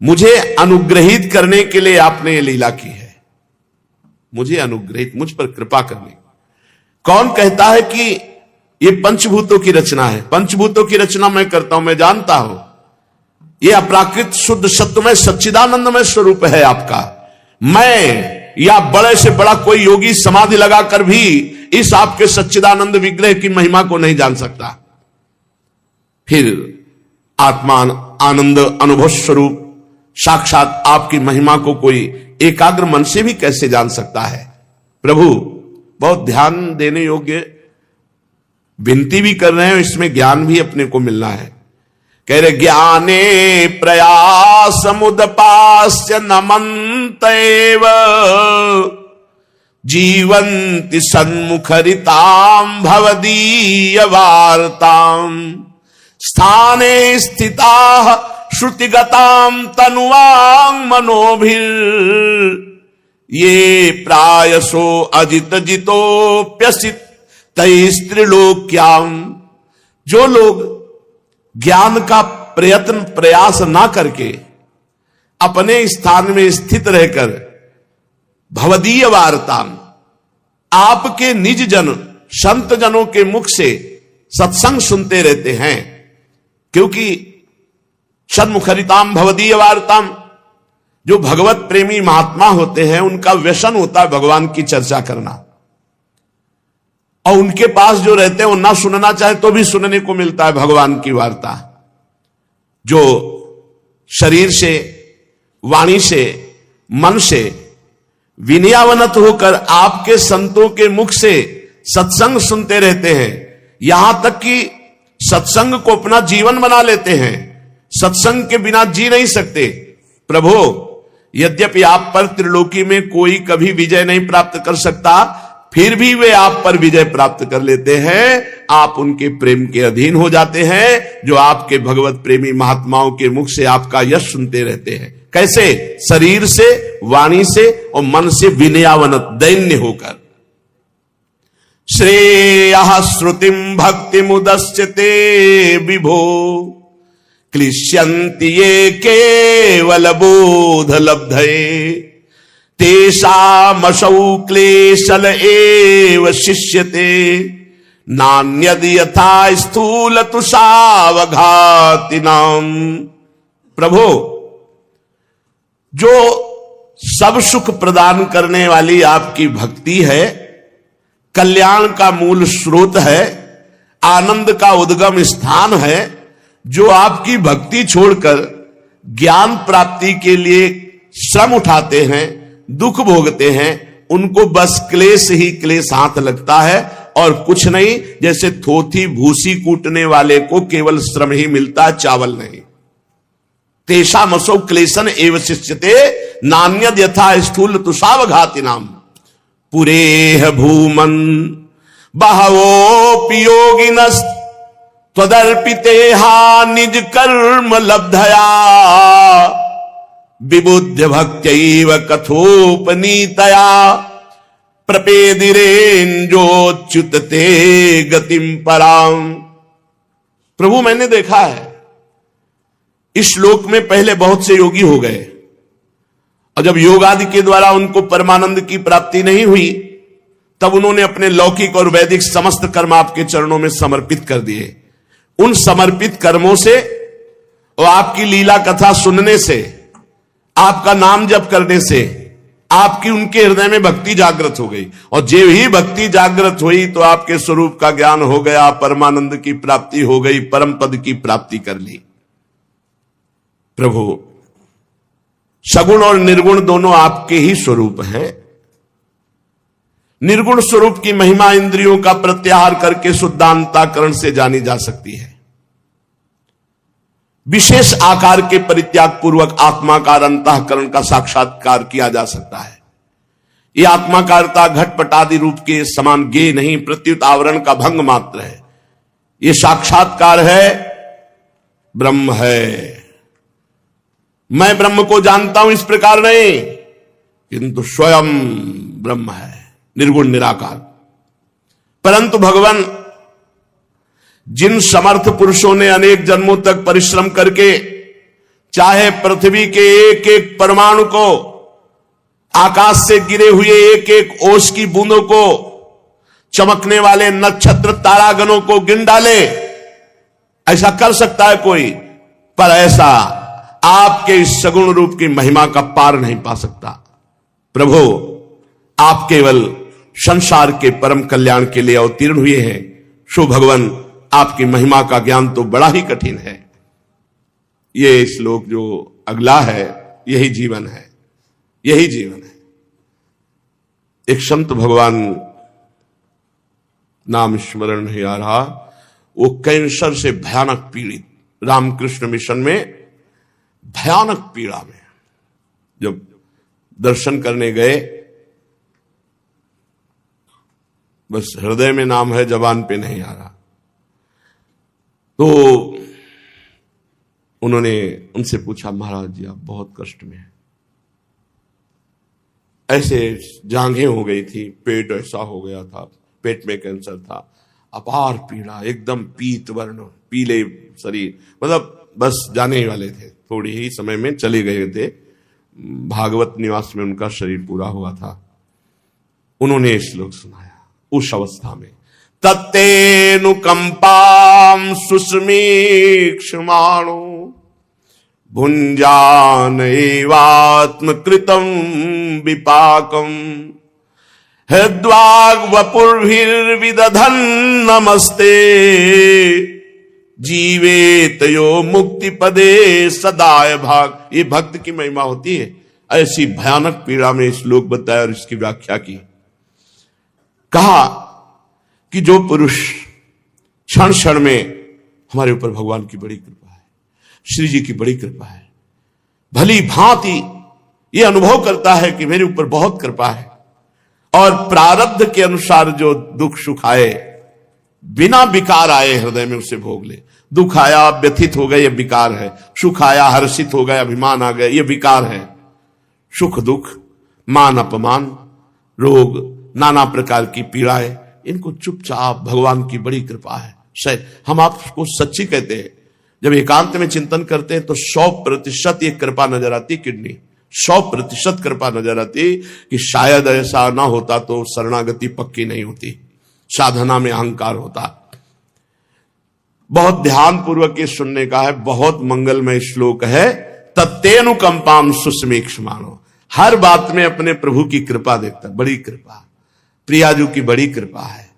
मुझे अनुग्रहित करने के लिए आपने ये लीला की है। मुझे अनुग्रहित, मुझ पर कृपा करने। कौन कहता है कि ये पंचभूतों की रचना है? पंचभूतों की रचना मैं करता हूं, मैं जानता हूं। ये अपराकृत शुद्ध सत्वमय सच्चिदानंदमय स्वरूप है आपका। मैं या बड़े से बड़ा कोई योगी समाधि लगाकर भी इस आपके सच्चिदानंद विग्रह की महिमा को नहीं जान सकता। फिर आत्मा आनंद अनुभव स्वरूप साक्षात आपकी महिमा को कोई एकाग्र मन से भी कैसे जान सकता है? प्रभु बहुत ध्यान देने योग्य विनती भी कर रहे हैं, इसमें ज्ञान भी अपने को मिलना है। कह रहे ज्ञाने प्रयास मुदपास्य नमन्तेव जीवन्ति सन्मुखरितां भवदीय वार्तां स्थाने स्थिताः श्रुतिगतां तनुवां मनोभिर ये प्रायसो अजित जितोप्यसित तैस्त्रिलोक्याम। जो लोग ज्ञान का प्रयास ना करके अपने स्थान में स्थित रहकर भवदीय वार्ता आपके निज जन संत जनों के मुख से सत्संग सुनते रहते हैं, क्योंकि सन्मुखरिताम भवदीय वार्ताम, जो भगवत प्रेमी महात्मा होते हैं उनका व्यसन होता है भगवान की चर्चा करना, और उनके पास जो रहते हैं वो ना सुनना चाहे तो भी सुनने को मिलता है भगवान की वार्ता। जो शरीर से, वाणी से, मन से विनयावनत होकर आपके संतों के मुख से सत्संग सुनते रहते हैं, यहां तक कि सत्संग को अपना जीवन बना लेते हैं, सत्संग के बिना जी नहीं सकते। प्रभु यद्यपि आप पर त्रिलोकी में कोई कभी विजय नहीं प्राप्त कर सकता, फिर भी वे आप पर विजय प्राप्त कर लेते हैं। आप उनके प्रेम के अधीन हो जाते हैं जो आपके भगवत प्रेमी महात्माओं के मुख से आपका यश सुनते रहते हैं। कैसे? शरीर से, वाणी से और मन से विनयावनत दैन्य होकर। श्रेयः श्रुतिम भक्ति मुदस्यते विभो क्लिश्यन्ति ये केवल बोध लब्धये तेषामसौ क्लेशल एव शिष्यते नान्यद यथा स्थूल तुषावघातिनाम। प्रभु जो सब सुख प्रदान करने वाली आपकी भक्ति है, कल्याण का मूल स्रोत है, आनंद का उद्गम स्थान है, जो आपकी भक्ति छोड़कर ज्ञान प्राप्ति के लिए श्रम उठाते हैं, दुख भोगते हैं, उनको बस क्लेश ही क्लेश हाथ लगता है और कुछ नहीं। जैसे थोथी भूसी कूटने वाले को केवल श्रम ही मिलता है, चावल नहीं। तेषामसौ क्लेशन एव शिष्यते नान्यद यथा स्थूल तुषावघातिनाम। पुरेह भूमन बहवोऽपि योगिनस् त्वदर्पितेहा निज कर्म लब्धया विबुद्ध भक्त्यैव कथोपनीतया प्रपेदिरेंजोच्युतते गतिम पराम। प्रभु मैंने देखा है इस श्लोक में पहले बहुत से योगी हो गए, और जब योग आदि के द्वारा उनको परमानंद की प्राप्ति नहीं हुई, तब उन्होंने अपने लौकिक और वैदिक समस्त कर्म आपके चरणों में समर्पित कर दिए। उन समर्पित कर्मों से और आपकी लीला कथा सुनने से, आपका नाम जप करने से आपकी उनके हृदय में भक्ति जागृत हो गई, और जब ही भक्ति जागृत हुई तो आपके स्वरूप का ज्ञान हो गया, परमानंद की प्राप्ति हो गई, परम पद की प्राप्ति कर ली। प्रभु सगुण और निर्गुण दोनों आपके ही स्वरूप हैं। निर्गुण स्वरूप की महिमा इंद्रियों का प्रत्याहार करके शुद्धांतकरण से जानी जा सकती है। विशेष आकार के परित्याग पूर्वक आत्माकार अंतःकरण का साक्षात्कार किया जा सकता है। यह आत्माकारता घटपट आदि रूप के समान ज्ञेय नहीं, प्रत्युत आवरण का भंग मात्र है। यह साक्षात्कार है, ब्रह्म है। मैं ब्रह्म को जानता हूं इस प्रकार नहीं, किंतु स्वयं ब्रह्म है, निर्गुण निराकार। परंतु भगवान जिन समर्थ पुरुषों ने अनेक जन्मों तक परिश्रम करके चाहे पृथ्वी के एक एक परमाणु को, आकाश से गिरे हुए एक एक ओस की बूंदों को, चमकने वाले नक्षत्र तारागणों को गिन डाले, ऐसा कर सकता है कोई, पर ऐसा आपके इस सगुण रूप की महिमा का पार नहीं पा सकता। प्रभु, आप केवल संसार के परम कल्याण के लिए अवतीर्ण हुए हैं। शो भगवान, आपकी महिमा का ज्ञान तो बड़ा ही कठिन है। ये श्लोक जो अगला है, यही जीवन है, यही जीवन है। एक संत, भगवान नाम स्मरण नहीं आ रहा, वो कैंसर से भयानक पीड़ित, रामकृष्ण मिशन में भयानक पीड़ा में, जब दर्शन करने गए, बस हृदय में नाम है, जबान पे नहीं आ रहा, तो उन्होंने उनसे पूछा, महाराज जी आप बहुत कष्ट में हैं। ऐसे जांघें हो गई थी, पेट ऐसा हो गया था, पेट में कैंसर था, अपार पीड़ा, एकदम पीत वर्ण, पीले शरीर, मतलब बस जाने ही वाले थे, थोड़ी ही समय में चले गए थे। भागवत निवास में उनका शरीर पूरा हुआ था। उन्होंने श्लोक सुनाया उस अवस्था में, तत्तेनुकंपां सुस्मीक्ष्माणो भुञ्जान एवात्मकृतं विपाकम् हृद्वाग्वपुर्भिर्विदधन् नमस्ते जीवेत यो मुक्ति पदे सदाय भाग। ये भक्त की महिमा होती है। ऐसी भयानक पीड़ा में श्लोक बताया और इसकी व्याख्या की। कहा कि जो पुरुष क्षण क्षण में, हमारे ऊपर भगवान की बड़ी कृपा है, श्री जी की बड़ी कृपा है, भली भांति ये अनुभव करता है कि मेरे ऊपर बहुत कृपा है, और प्रारब्ध के अनुसार जो दुख सुख आए, बिना विकार आए हृदय में उसे भोग ले। दुख आया, व्यथित हो गए, ये विकार है। सुख आया, हर्षित हो गए, अभिमान आ गए, ये विकार है। सुख दुख, मान अपमान, रोग, नाना प्रकार की पीड़ाएं, इनको चुपचाप, भगवान की बड़ी कृपा है। शायद हम आपको सच्ची कहते हैं, जब एकांत में चिंतन करते हैं तो 100% ये कृपा नजर आती, किडनी 100% कृपा नजर आती कि शायद ऐसा ना होता तो शरणागति पक्की नहीं होती, साधना में अहंकार होता। बहुत ध्यान पूर्वक ये सुनने का है, बहुत मंगलमय श्लोक है। तत्तेनुकंपां सुस्मीक्ष्माणो, हर बात में अपने प्रभु की कृपा देखता, बड़ी कृपा, प्रियाजू की बड़ी कृपा है।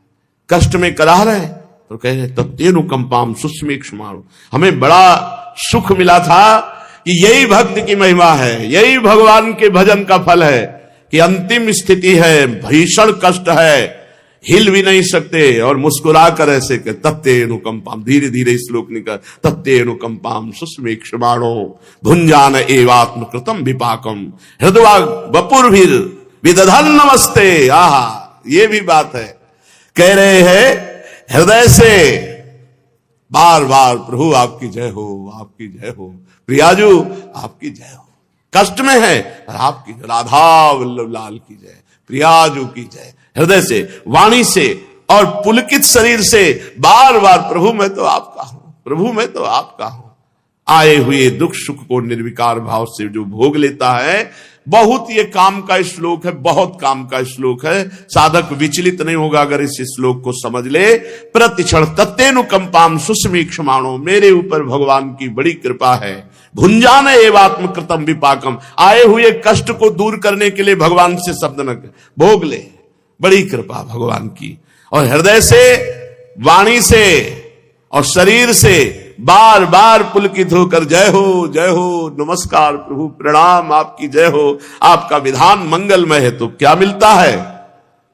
कष्ट में कराह रहे तो कह रहे तत्तेनुकंपां सुस्मीक्ष्माणो, हमें बड़ा सुख मिला था कि यही भक्त की महिमा है, यही भगवान के भजन का फल है कि अंतिम स्थिति है, भीषण कष्ट है, हिल भी नहीं सकते, और मुस्कुरा कर ऐसे के तत्तेनुकंपां, धीरे धीरे श्लोक निकल, तत्तेनुकंपां सुस्मीक्ष्माणो भुञ्जान एवात्मकृतं विपाकम् हृद्वा वपुर्भिर विदधन् नमस्ते। आहा, ये भी बात है। कह रहे हैं हृदय से बार बार, प्रभु आपकी जय हो, आपकी जय हो, प्रियाजू आपकी जय हो। कष्ट में है और आपकी, राधा वल्लभ लाल की जय, प्रियाजू की जय। हृदय से, वाणी से और पुलकित शरीर से बार बार, प्रभु मैं तो आपका हूं, प्रभु मैं तो आपका हूं। आए हुए दुख सुख को निर्विकार भाव से जो भोग लेता है, बहुत ये काम का श्लोक है, बहुत काम का श्लोक है। साधक विचलित नहीं होगा अगर इस श्लोक को समझ ले। प्रतिक्षण तत्तेनुकंपां सुस्मीक्ष्माणो, मेरे ऊपर भगवान की बड़ी कृपा है। भुञ्जान एवात्मकृतं विपाकम्, आए हुए कष्ट को दूर करने के लिए भगवान से शब्द न भोग ले, बड़ी कृपा भगवान की। और हृदय से, वाणी से और शरीर से बार बार पुलकित होकर जय हो, नमस्कार प्रभु, प्रणाम, आपकी जय हो, आपका विधान मंगलमय है। तो क्या मिलता है?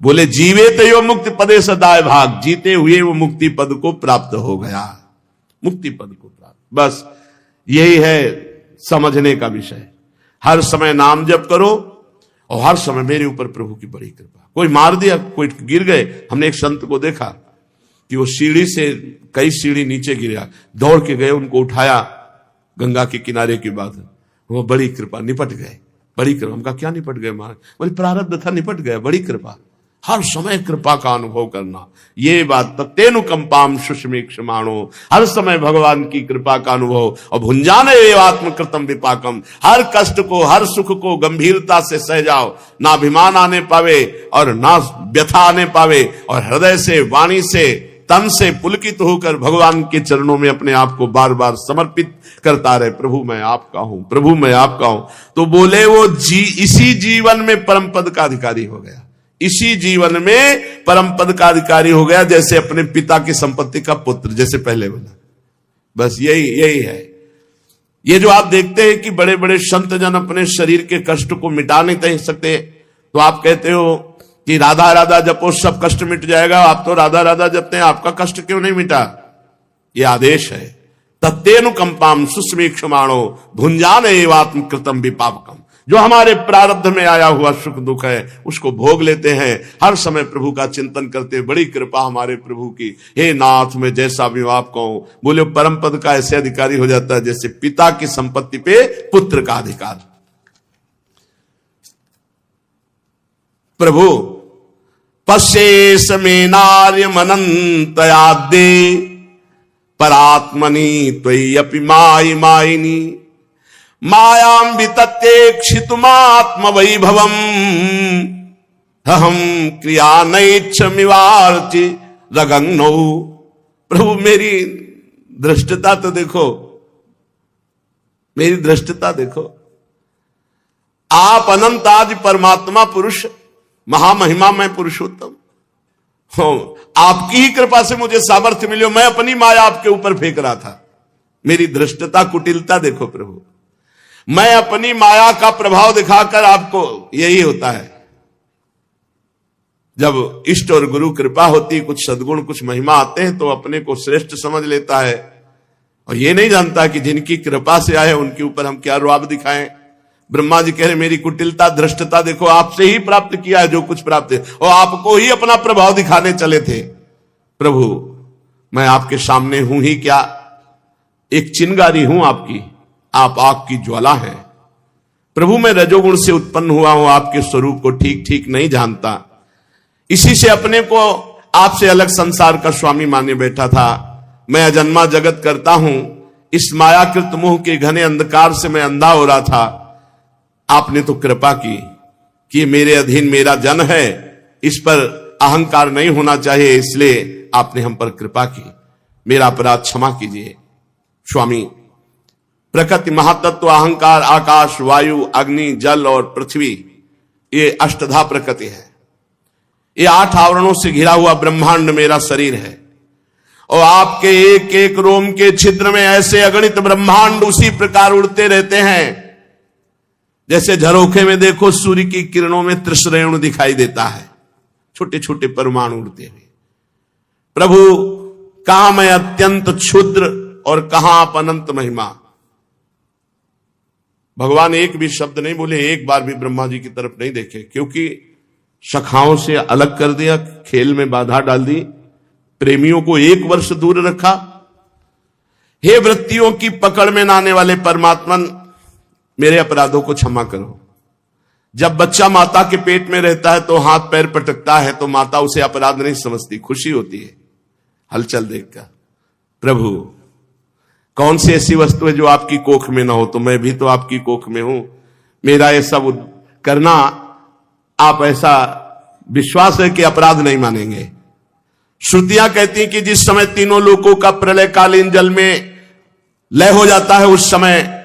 बोले जीवेत यो मुक्ति पदे सदाय भाग, जीते हुए वो मुक्ति पद को प्राप्त हो गया, मुक्ति पद को प्राप्त। बस यही है समझने का विषय। हर समय नाम जप करो और हर समय मेरे ऊपर प्रभु की बड़ी कृपा। कोई मार दिया, कोई गिर गए, हमने एक संत को देखा कि वो सीढ़ी से कई सीढ़ी नीचे गिरा, दौड़ के गए, उनको उठाया, गंगा के किनारे की बात है, वो बड़ी कृपा, निपट गए, बड़ी कृपा। हम कहा क्या निपट गए महाराज? बोले प्रारब्ध था, निपट गया, बड़ी कृपा। हर समय कृपा का अनुभव करना, ये बात तत्तेनुकंपाम शुष्मीक्षमाणो, हर समय भगवान की कृपा का अनुभव। और भुंजाने आत्मकृतम विपाकम, हर कष्ट को, हर सुख को गंभीरता से सह जाओ, ना अभिमान आने पावे और ना व्यथा आने पावे, और हृदय से, वाणी से, तन से पुलकित होकर भगवान के चरणों में अपने आप को बार बार समर्पित करता रहे। प्रभु मैं आपका हूं, प्रभु मैं आपका हूं। तो बोले वो इसी जीवन में परम पद का अधिकारी हो गया, इसी जीवन में परम पद का अधिकारी हो गया, जैसे अपने पिता की संपत्ति का पुत्र, जैसे पहले बोला। बस यही है। ये जो आप देखते हैं कि बड़े बड़े संत जन अपने शरीर के कष्ट को मिटा नहीं सकते, तो आप कहते हो कि राधा राधा जपो सब कष्ट मिट जाएगा। आप तो राधा राधा जपते हैं, आपका कष्ट क्यों नहीं मिटा? ये आदेश है। तत्तेनुकंपाम शुष्मीक्षमाणो भुंजान एवात्म कृतम विपाकम। जो हमारे प्रारब्ध में आया हुआ सुख दुख है उसको भोग लेते हैं, हर समय प्रभु का चिंतन करते। बड़ी कृपा हमारे प्रभु की। हे नाथ मैं जैसा भी आप कहूं, बोले परम पद का ऐसे अधिकारी हो जाता है जैसे पिता की संपत्ति पे पुत्र का अधिकार। प्रभु पश्येश में नार्यमनंतयाद्दे परात्मनि त्वय्यपि मायि मायिनी मायां वितत्येक्षितुमात्म वैभवम् अहम क्रिया नैच्छमिवार्चि रगंगनौ। प्रभु मेरी दृष्टता तो देखो, मेरी दृष्टता देखो। आप अनंत आदि परमात्मा पुरुष, महामहिमा मैं पुरुषोत्तम हूं। आपकी ही कृपा से मुझे सामर्थ्य मिले, मैं अपनी माया आपके ऊपर फेंक रहा था। मेरी दृष्टता, कुटिलता देखो प्रभु। मैं अपनी माया का प्रभाव दिखाकर आपको, यही होता है जब इष्ट और गुरु कृपा होती, कुछ सद्गुण कुछ महिमा आते हैं तो अपने को श्रेष्ठ समझ लेता है, और ये नहीं जानता कि जिनकी कृपा से आए उनके ऊपर हम क्या रुआब दिखाएं। ब्रह्मा जी कह रहे मेरी कुटिलता दृष्टता देखो, आपसे ही प्राप्त किया है जो कुछ प्राप्त है, और आपको ही अपना प्रभाव दिखाने चले थे। प्रभु मैं आपके सामने हूं ही क्या, एक चिंगारी हूं आपकी, आप आग की ज्वाला है। प्रभु मैं रजोगुण से उत्पन्न हुआ हूं, आपके स्वरूप को ठीक ठीक नहीं जानता, इसी से अपने को आपसे अलग संसार का स्वामी माने बैठा था। मैं अजन्मा जगत करता हूं, इस मायाकृत मोह के घने अंधकार से मैं अंधा हो रहा था। आपने तो कृपा की कि मेरे अधीन मेरा जन है, इस पर अहंकार नहीं होना चाहिए, इसलिए आपने हम पर कृपा की। मेरा अपराध क्षमा कीजिए स्वामी। प्रकृति महातत्व अहंकार, आकाश, वायु, अग्नि, जल और पृथ्वी, ये अष्टधा प्रकृति है। ये 8 आवरणों से घिरा हुआ ब्रह्मांड मेरा शरीर है, और आपके एक एक रोम के छिद्र में ऐसे अगणित ब्रह्मांड उसी प्रकार उड़ते रहते हैं जैसे झरोखे में देखो सूर्य की किरणों में त्रिश्रेणु दिखाई देता है, छोटे छोटे परमाणु उड़ते हुए। प्रभु कहां मैं अत्यंत क्षुद्र और कहां आप अनंत महिमा। भगवान एक भी शब्द नहीं बोले, एक बार भी ब्रह्मा जी की तरफ नहीं देखे, क्योंकि सखाओं से अलग कर दिया, खेल में बाधा डाल दी, प्रेमियों को 1 वर्ष दूर रखा। हे वृत्तियों की पकड़ में न आने वाले परमात्मन, मेरे अपराधों को क्षमा करो। जब बच्चा माता के पेट में रहता है तो हाथ पैर पटकता है, तो माता उसे अपराध नहीं समझती, खुशी होती है हलचल देखकर। प्रभु कौन सी ऐसी वस्तु है जो आपकी कोख में ना हो, तो मैं भी तो आपकी कोख में हूं। मेरा ये सब करना, आप ऐसा विश्वास है कि अपराध नहीं मानेंगे। श्रुतियां कहती कि जिस समय तीनों लोकों का प्रलयकालीन जल में लय हो जाता है, उस समय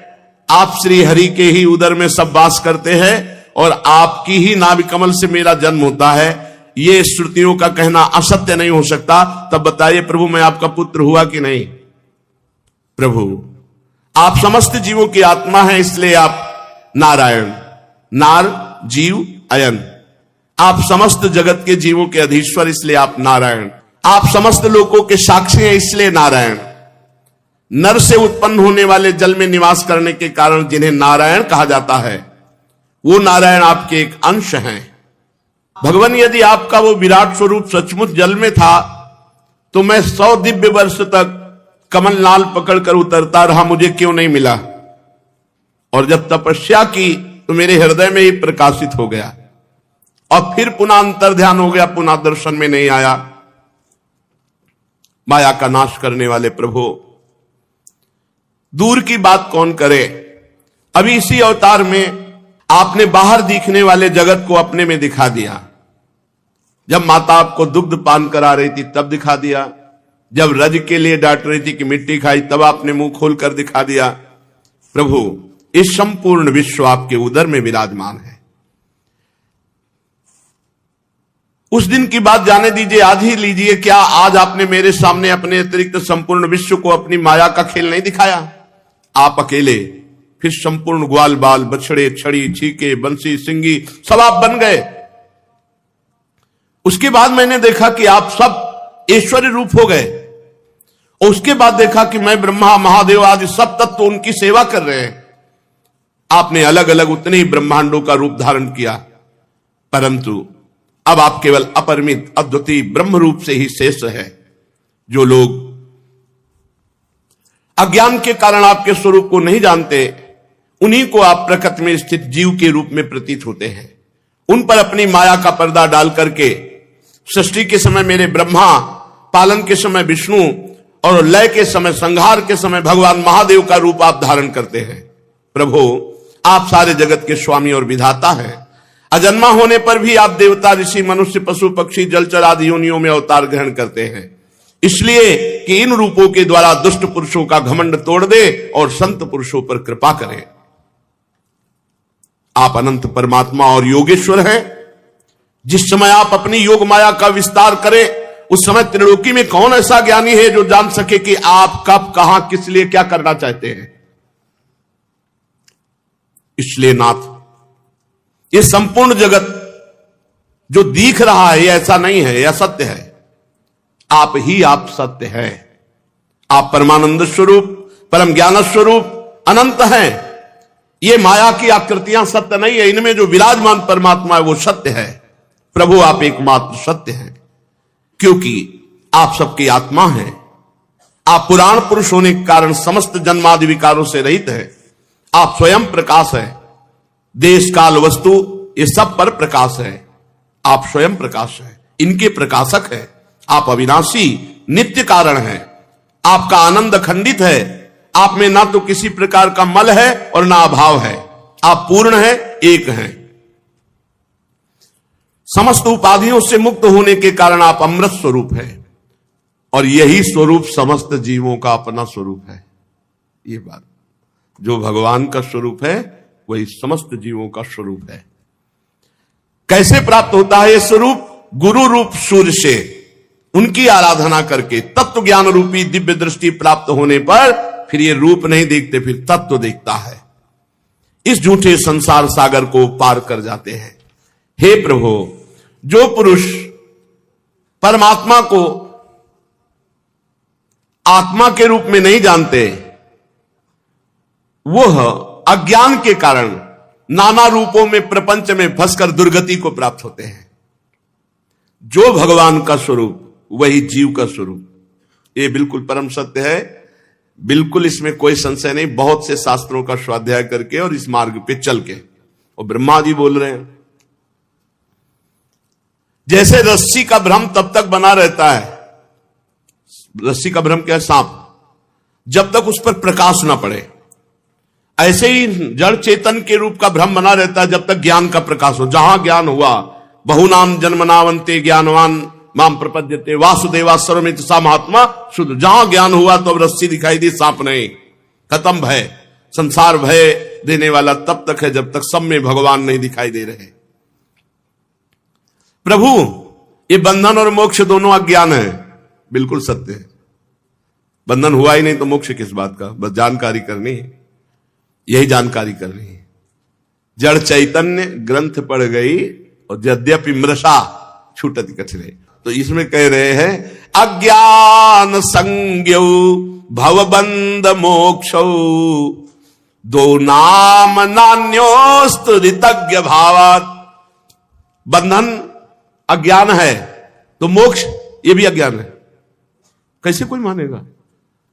आप श्री हरि के ही उदर में सब वास करते हैं, और आपकी ही नाभि कमल से मेरा जन्म होता है। ये श्रुतियों का कहना असत्य नहीं हो सकता। तब बताइए प्रभु मैं आपका पुत्र हुआ कि नहीं? प्रभु आप समस्त जीवों की आत्मा है, इसलिए आप नारायण, नार जीव अयन, आप समस्त जगत के जीवों के अधीश्वर, इसलिए आप नारायण। आप समस्त लोगों के साक्षी हैं, इसलिए नारायण। नर से उत्पन्न होने वाले जल में निवास करने के कारण जिन्हें नारायण कहा जाता है, वो नारायण आपके एक अंश हैं। भगवान यदि आपका वो विराट स्वरूप सचमुच जल में था, तो मैं 100 दिव्य वर्ष तक कमल नाल पकड़कर उतरता रहा, मुझे क्यों नहीं मिला? और जब तपस्या की तो मेरे हृदय में ही प्रकाशित हो गया और फिर पुनः अंतर ध्यान हो गया, पुनः दर्शन में नहीं आया। माया का नाश करने वाले प्रभु, दूर की बात कौन करे, अभी इसी अवतार में आपने बाहर दिखने वाले जगत को अपने में दिखा दिया। जब माता आपको दुग्ध पान करा रही थी तब दिखा दिया, जब रज के लिए डांट रही थी कि मिट्टी खाई तब आपने मुंह खोलकर दिखा दिया। प्रभु, इस संपूर्ण विश्व आपके उदर में विराजमान है। उस दिन की बात जाने दीजिए, आज ही लीजिए। क्या आज आपने मेरे सामने अपने अतिरिक्त संपूर्ण विश्व को अपनी माया का खेल नहीं दिखाया? आप अकेले, फिर संपूर्ण ग्वाल बाल, बछड़े, छड़ी, छीके, बंसी, सिंगी सब आप बन गए। उसके बाद मैंने देखा कि आप सब ऐश्वर्य रूप हो गए, और उसके बाद देखा कि मैं ब्रह्मा, महादेव आदि सब तत्व उनकी सेवा कर रहे हैं। आपने अलग अलग उतने ही ब्रह्मांडों का रूप धारण किया, परंतु अब आप केवल अपरिमित अद्वितीय ब्रह्म रूप से ही शेष है। जो लोग अज्ञान के कारण आपके स्वरूप को नहीं जानते, उन्हीं को आप प्रकृति में स्थित जीव के रूप में प्रतीत होते हैं। उन पर अपनी माया का पर्दा डाल करके सृष्टि के समय मेरे ब्रह्मा, पालन के समय विष्णु और लय के समय, संहार के समय भगवान महादेव का रूप आप धारण करते हैं। प्रभु, आप सारे जगत के स्वामी और विधाता हैं। अजन्मा होने पर भी आप देवता, ऋषि, मनुष्य, पशु, पक्षी, जलचर आदि योनियों में अवतार ग्रहण करते हैं, इसलिए कि इन रूपों के द्वारा दुष्ट पुरुषों का घमंड तोड़ दे और संत पुरुषों पर कृपा करें। आप अनंत परमात्मा और योगेश्वर हैं। जिस समय आप अपनी योग माया का विस्तार करें, उस समय त्रिलोकी में कौन ऐसा ज्ञानी है जो जान सके कि आप कब, कहां, किस लिए, क्या करना चाहते हैं। इसलिए नाथ, ये संपूर्ण जगत जो दिख रहा है, ये ऐसा नहीं है, यह सत्य है। आप ही आप सत्य है। आप परमानंद स्वरूप, परम ज्ञान स्वरूप, अनंत हैं। ये माया की आकृतियां सत्य नहीं है, इनमें जो विराजमान परमात्मा है वो सत्य है। प्रभु, आप एकमात्र सत्य हैं, क्योंकि आप सबकी आत्मा हैं। आप पुराण पुरुष होने के कारण समस्त जन्मादि विकारों से रहित है। आप स्वयं प्रकाश है। देश काल वस्तु ये सब पर प्रकाश है। आप स्वयं प्रकाश है, इनके प्रकाशक है। आप अविनाशी नित्य कारण है। आपका आनंद खंडित है। आप में ना तो किसी प्रकार का मल है और ना अभाव है। आप पूर्ण है, एक हैं। समस्त उपाधियों से मुक्त होने के कारण आप अमृत स्वरूप है, और यही स्वरूप समस्त जीवों का अपना स्वरूप है। ये बात, जो भगवान का स्वरूप है वही समस्त जीवों का स्वरूप है। कैसे प्राप्त होता है ये स्वरूप? गुरु रूप सूर्य से उनकी आराधना करके तत्व ज्ञान रूपी दिव्य दृष्टि प्राप्त होने पर फिर ये रूप नहीं देखते, फिर तत्व देखता है। इस झूठे संसार सागर को पार कर जाते हैं। हे प्रभु, जो पुरुष परमात्मा को आत्मा के रूप में नहीं जानते, वह अज्ञान के कारण नाना रूपों में प्रपंच में फंसकर दुर्गति को प्राप्त होते हैं। जो भगवान का स्वरूप वही जीव का स्वरूप, ये बिल्कुल परम सत्य है। बिल्कुल इसमें कोई संशय नहीं। बहुत से शास्त्रों का स्वाध्याय करके और इस मार्ग पे चल के, और ब्रह्मा जी बोल रहे हैं, जैसे रस्सी का भ्रम तब तक बना रहता है, रस्सी का भ्रम क्या है? सांप, जब तक उस पर प्रकाश ना पड़े, ऐसे ही जड़ चेतन के रूप का भ्रम बना रहता है जब तक ज्ञान का प्रकाश हो। जहां ज्ञान हुआ, बहुनाम जन्मनावंते ज्ञानवान माम प्रपद्यते वासुदेवा सर्वमित सा महात्मा शुद्ध। जहां ज्ञान हुआ तो अब रस्सी दिखाई दी, सांप नहीं। खत्म भय। संसार भय देने वाला तब तक है जब तक सब में भगवान नहीं दिखाई दे रहे। प्रभु, ये बंधन और मोक्ष दोनों अज्ञान है। बिल्कुल सत्य है। बंधन हुआ ही नहीं तो मोक्ष किस बात का? बस जानकारी करनी है, यही जानकारी करनी है। जड़ चैतन्य ग्रंथ पढ़ गई और यद्यपि मृषा छूटत कचरे। तो इसमें कह रहे हैं अज्ञान संज्ञौ भवबंध मोक्षौ दो नाम नान्योस्तु ऋतज्ञ भावात्। बंधन अज्ञान है तो मोक्ष ये भी अज्ञान है। कैसे कोई मानेगा?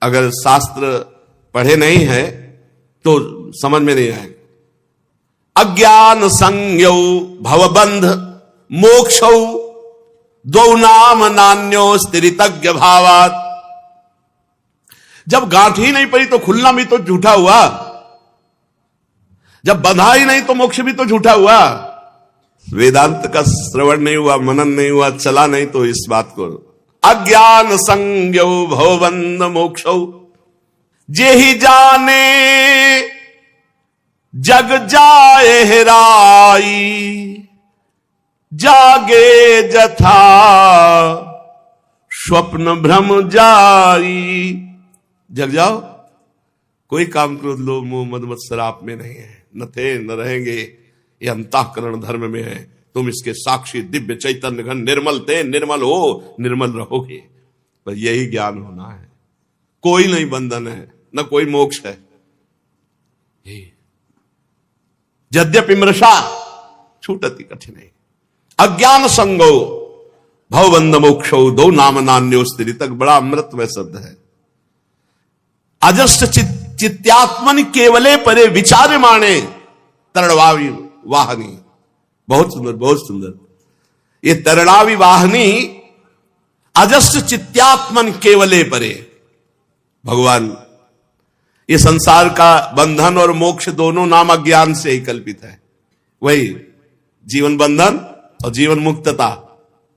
अगर शास्त्र पढ़े नहीं है तो समझ में नहीं आएगा। अज्ञान संज्ञौ भवबंध मोक्षौ दो नाम नान्यो स्थिरितज्ञ भावात। जब गांठ ही नहीं पड़ी तो खुलना भी तो झूठा हुआ, जब बंधा ही नहीं तो मोक्ष भी तो झूठा हुआ। वेदांत का श्रवण नहीं हुआ, मनन नहीं हुआ, चला नहीं तो इस बात को अज्ञान संज्ञौ भवबंध मोक्षौ जे ही जाने जग जाए हेराई जागे जथा स्वप्न भ्रम जाई। जग जाओ, कोई काम क्रोध लोभ मोह मद मत्सर आप में नहीं है, न थे न रहेंगे, ये अंतःकरण धर्म में है। तुम इसके साक्षी दिव्य चैतन्य घन निर्मल थे, निर्मल हो, निर्मल रहोगे। पर यही ज्ञान होना है। कोई नहीं बंधन है, न कोई मोक्ष है। यद्यपि मृषा छूटती कठिन है। अज्ञान संगो भवबंध मोक्षो दो नाम नान्यो स्थिति तक बड़ा अमृतमय शब्द है। अजस्ट चित्त्यात्मन केवले परे विचार माणे तरड़वावी वाहनी। बहुत सुंदर, बहुत सुंदर। ये तरड़ावी वाहनी अजस्ट चित्त्यात्मन केवले परे। भगवान, ये संसार का बंधन और मोक्ष दोनों नाम अज्ञान से ही कल्पित है। वही जीवन बंधन और जीवन मुक्तता,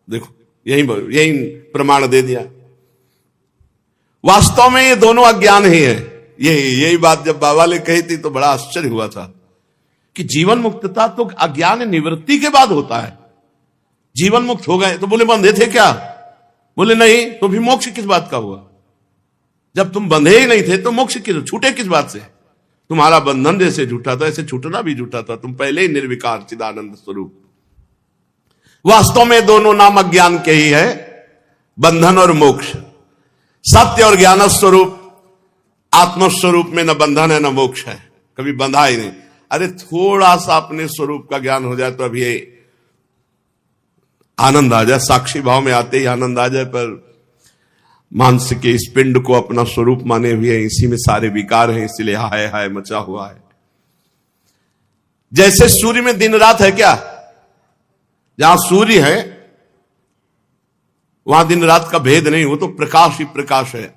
देखो यही प्रमाण दे दिया। वास्तव में ये दोनों अज्ञान ही है। यही बात जब बाबा ने कही थी तो बड़ा आश्चर्य हुआ था कि जीवन मुक्तता तो अज्ञान निवृत्ति के बाद होता है। जीवन मुक्त हो गए तो बोले बंधे थे क्या? बोले नहीं, तो भी मोक्ष किस बात का हुआ? जब तुम बंधे ही नहीं थे तो मोक्ष किस, छूटे किस बात से? तुम्हारा बंधन जैसे झूठा था ऐसे छूटना भी झूठा था। तुम पहले ही निर्विकार चिदानंद स्वरूप। वास्तव में दोनों नाम अज्ञान के ही है, बंधन और मोक्ष। सत्य और ज्ञान स्वरूप आत्मस्वरूप में न बंधन है न मोक्ष है, कभी बंधा ही नहीं। अरे थोड़ा सा अपने स्वरूप का ज्ञान हो जाए तो अभी आनंद आ जाए, साक्षी भाव में आते ही आनंद आ जाए। पर मानसिक के इस पिंड को अपना स्वरूप माने हुए इसी में सारे विकार हैं, इसलिए हाय हाय मचा हुआ है। जैसे सूर्य में दिन रात है क्या? जहां सूर्य है वहां दिन रात का भेद नहीं, वो तो प्रकाश ही प्रकाश है।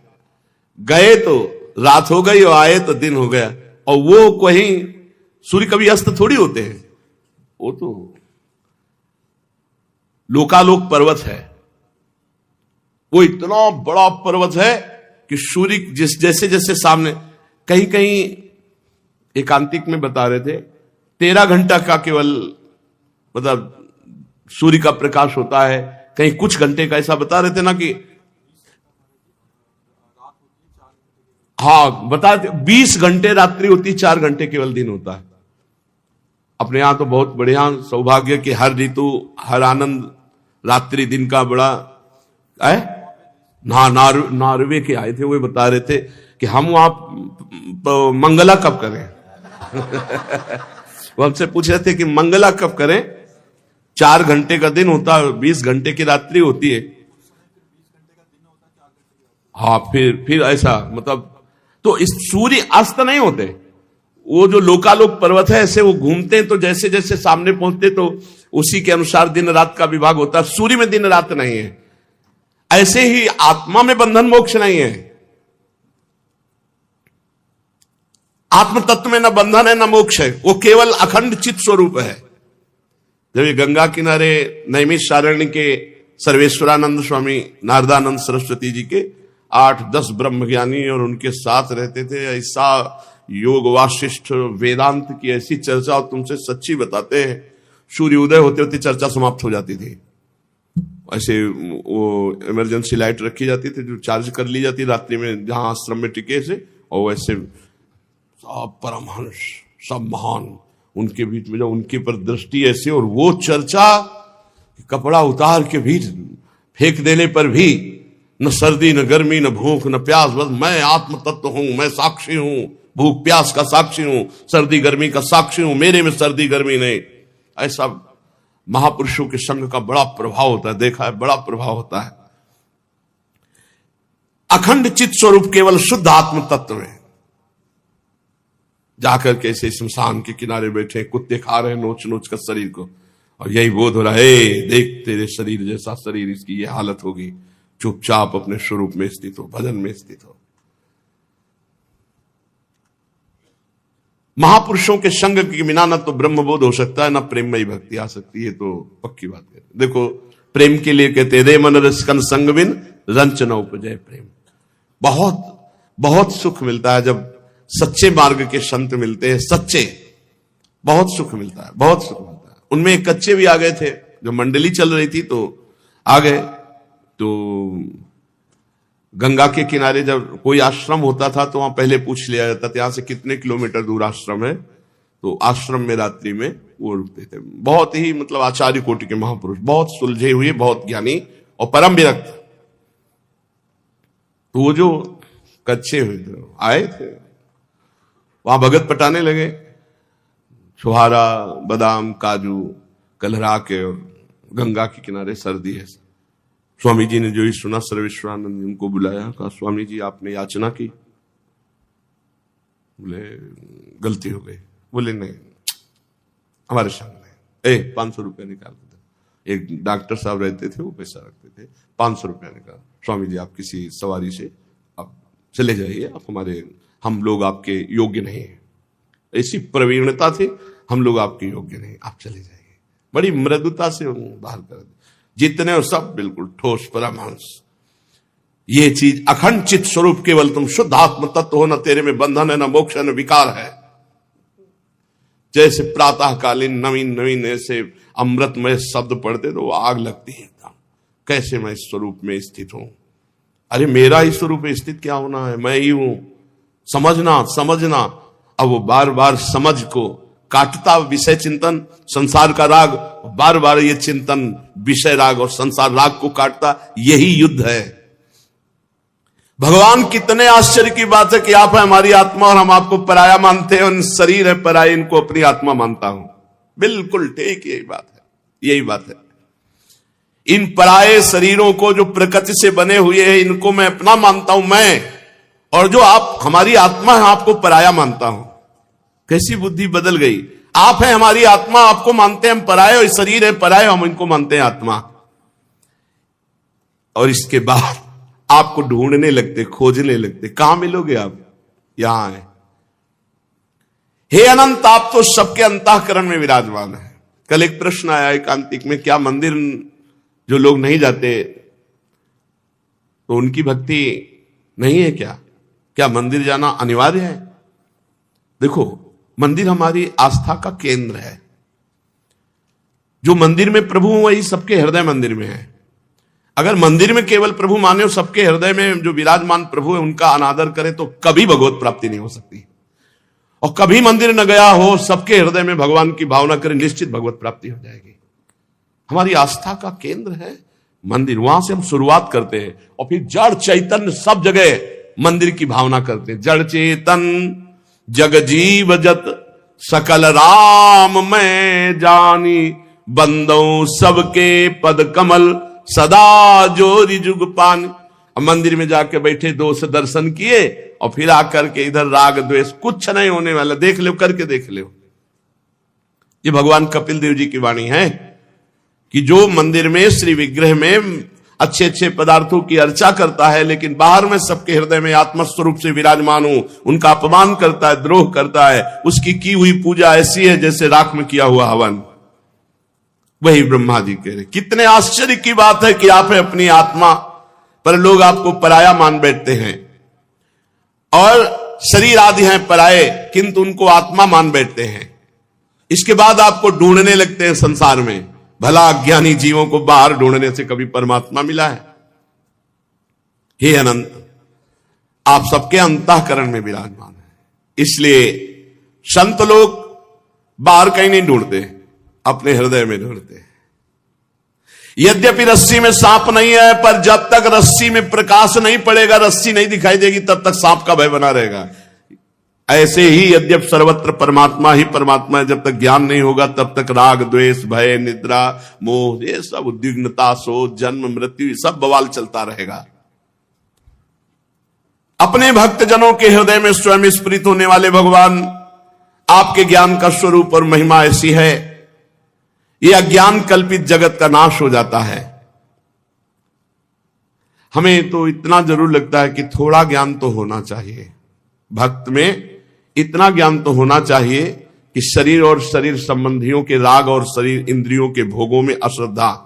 गए तो रात हो गई और आए तो दिन हो गया। और वो कहीं सूर्य कभी अस्त थोड़ी होते हैं, वो तो लोकालोक पर्वत है। वो इतना बड़ा पर्वत है कि सूर्य जैसे जैसे सामने, कहीं कहीं एकांतिक में बता रहे थे 13 घंटा का केवल मतलब सूर्य का प्रकाश होता है, कहीं कुछ घंटे का ऐसा बता रहे थे ना कि हाँ बता 20 घंटे रात्रि होती, 4 घंटे केवल दिन होता है। अपने यहां तो बहुत बढ़िया सौभाग्य कि हर ऋतु हर आनंद रात्रि दिन का बड़ा है। नार्वे के आए थे, वो बता रहे थे कि हम वहां मंगला कब करें वो हमसे पूछ रहे थे कि मंगला कब करें। 4 घंटे का दिन होता है, 20 घंटे की रात्रि होती है। हाँ फिर ऐसा मतलब, तो इस सूर्य अस्त नहीं होते। वो जो लोकालोक पर्वत है ऐसे वो घूमते हैं, तो जैसे जैसे सामने पहुंचते तो उसी के अनुसार दिन रात का विभाग होता है। सूर्य में दिन रात नहीं है। ऐसे ही आत्मा में बंधन मोक्ष नहीं है। आत्म तत्व में न बंधन है न मोक्ष है, वो केवल अखंड चित्त स्वरूप है। जब ये गंगा किनारे नैमिषारण्य के सर्वेश्वरानंद स्वामी नारदानंद सरस्वती जी के 8-10 ब्रह्मज्ञानी और उनके साथ रहते थे, ऐसा योग वाशिष्ठ वेदांत की ऐसी चर्चा, और तुमसे सच्ची बताते हैं सूर्य उदय होते होते चर्चा समाप्त हो जाती थी। ऐसे वो इमरजेंसी लाइट रखी जाती थी जो चार्ज कर ली जाती रात्रि में जहां आश्रम में टिके से, और वैसे सब परमहंस सब महान उनके बीच में जो उनके पर दृष्टि ऐसे, और वो चर्चा कपड़ा उतार के भी फेंक देने पर भी न सर्दी न गर्मी न भूख न प्यास, बस मैं आत्म तत्व हूं, मैं साक्षी हूं, भूख प्यास का साक्षी हूं, सर्दी गर्मी का साक्षी हूं, मेरे में सर्दी गर्मी नहीं। ऐसा महापुरुषों के संग का बड़ा प्रभाव होता है, देखा है, बड़ा प्रभाव होता है। अखंड चित्त स्वरूप केवल शुद्ध आत्म तत्व में जाकर के ऐसे शमशान के किनारे बैठे, कुत्ते खा रहे हैं नोच नोच कर शरीर को, और यही बोध हो रहा है, देख तेरे शरीर जैसा शरीर, इसकी ये हालत होगी। चुपचाप अपने स्वरूप में स्थित हो, भजन में स्थित हो। महापुरुषों के संग के बिना न तो ब्रह्मबोध हो सकता है, न प्रेममयी भक्ति आ सकती है। तो पक्की बात है। देखो, प्रेम के लिए कहते रे मन रसकन संग बिन रंच न उपजय प्रेम। बहुत बहुत सुख मिलता है जब सच्चे मार्ग के संत मिलते हैं, सच्चे, बहुत सुख मिलता है, बहुत सुख मिलता है। उनमें एक कच्चे भी आ गए थे, जब मंडली चल रही थी तो आ गए। तो गंगा के किनारे जब कोई आश्रम होता था तो वहां पहले पूछ लिया जाता था यहां से कितने किलोमीटर दूर आश्रम है, तो आश्रम में रात्रि में वो रुकते थे। बहुत ही मतलब आचार्य कोटि के महापुरुष, बहुत सुलझे हुए, बहुत ज्ञानी और परम विरक्त। तो वो जो कच्चे हुए थे आए थे, वहां भगत पटाने लगे, छुहारा, बादाम, काजू, कलरा के, और गंगा के किनारे सर्दी है। स्वामी जी ने जो ही सुना, सर्वेश्वरानंद उनको बुलाया, कहा स्वामी जी आपने याचना की? बोले गलती हो गई। बोले नहीं, हमारे सामने 500 रुपया निकाल दे। एक डॉक्टर साहब रहते थे, वो पैसा रखते थे, 500 रुपया निकाल। स्वामी जी आप किसी सवारी से आप चले जाइए, आप हमारे, हम लोग आपके योग्य नहीं है। ऐसी प्रवीणता थी, हम लोग आपके योग्य नहीं, आप चले जाइए। बड़ी मृदुता से बाहर कर दे। जितने हो सब बिल्कुल ठोस परमहंस। ये चीज अखंड चित स्वरूप केवल तुम शुद्ध आत्म तत्व हो, न तेरे में बंधन है, न मोक्ष है, न विकार है। जैसे प्रातःकालीन नवीन नवीन ऐसे अमृतमय शब्द पढ़ते तो आग लगती है एकदम, कैसे मैं इस स्वरूप में स्थित हूं। अरे मेरा ही स्वरूप में स्थित क्या होना है, मैं ही हूं। समझना समझना। अब वो बार बार समझ को काटता विषय चिंतन, संसार का राग, बार बार ये चिंतन विषय राग और संसार राग को काटता, यही युद्ध है। भगवान कितने आश्चर्य की बात है कि आप है हमारी आत्मा और हम आपको पराया मानते हैं, और शरीर है पराया, इनको अपनी आत्मा मानता हूं। बिल्कुल ठीक यही बात है, यही बात है। इन पराये शरीरों को जो प्रकृति से बने हुए हैं, इनको मैं अपना मानता हूं मैं, और जो आप हमारी आत्मा है आपको पराया मानता हूं। कैसी बुद्धि बदल गई। आप है हमारी आत्मा, आपको मानते हैं हम पराये, और शरीर है पराये, हम इनको मानते हैं आत्मा। और इसके बाद आपको ढूंढने लगते, खोजने लगते, कहां मिलोगे आप? यहां है। हे अनंत, आप तो सबके अंतःकरण में विराजमान है। कल एक प्रश्न आया एकांतिक में, क्या मंदिर जो लोग नहीं जाते तो उनकी भक्ति नहीं है क्या? क्या मंदिर जाना अनिवार्य है? देखो, मंदिर हमारी आस्था का केंद्र है। जो मंदिर में प्रभु वही सबके हृदय मंदिर में है। अगर मंदिर में केवल प्रभु माने और सबके हृदय में जो विराजमान प्रभु है उनका अनादर करे तो कभी भगवत प्राप्ति नहीं हो सकती। और कभी मंदिर न गया हो, सबके हृदय में भगवान की भावना करे, निश्चित भगवत प्राप्ति हो जाएगी। हमारी आस्था का केंद्र है मंदिर, वहां से हम शुरुआत करते हैं और फिर जड़ चैतन्य सब जगह मंदिर की भावना करते हैं। जड़ चेतन जग जीव जत सकल राम मैं जानी, बंदों सबके पद कमल सदा जोरी जुग पानी। मंदिर में जाके बैठे, दो से दर्शन किए और फिर आकर के इधर राग द्वेष कुछ नहीं होने वाला। देख लो, करके देख लो। ये भगवान कपिल देव जी की वाणी है कि जो मंदिर में श्री विग्रह में अच्छे अच्छे पदार्थों की अर्चा करता है, लेकिन बाहर में सबके हृदय में आत्मस्वरूप से विराजमान हूं, उनका अपमान करता है, द्रोह करता है, उसकी की हुई पूजा ऐसी है जैसे राख में किया हुआ हवन। वही ब्रह्मा जी कह रहे। कितने आश्चर्य की बात है कि आप है अपनी आत्मा, पर लोग आपको पराया मान बैठते हैं, और शरीर आदि हैं पराये, किंतु उनको आत्मा मान बैठते हैं। इसके बाद आपको ढूंढने लगते हैं संसार में। भला अज्ञानी जीवों को बाहर ढूंढने से कभी परमात्मा मिला है? हे अनंत, आप सबके अंतःकरण में विराजमान है। इसलिए संत लोग बाहर कहीं नहीं ढूंढते, अपने हृदय में ढूंढते। यद्यपि रस्सी में सांप नहीं है, पर जब तक रस्सी में प्रकाश नहीं पड़ेगा, रस्सी नहीं दिखाई देगी, तब तक सांप का भय बना रहेगा। ऐसे ही यद्यप सर्वत्र परमात्मा ही परमात्मा है, जब तक ज्ञान नहीं होगा तब तक राग द्वेष भय निद्रा मोह, ये सब उद्विग्नता शोध जन्म मृत्यु सब बवाल चलता रहेगा। अपने भक्त जनों के हृदय में स्वयं स्फुरित होने वाले भगवान आपके ज्ञान का स्वरूप और महिमा ऐसी है, यह अज्ञान कल्पित जगत का नाश हो जाता है। हमें तो इतना जरूर लगता है कि थोड़ा ज्ञान तो होना चाहिए, भक्त में इतना ज्ञान तो होना चाहिए कि शरीर और शरीर संबंधियों के राग और शरीर इंद्रियों के भोगों में अश्रद्धा,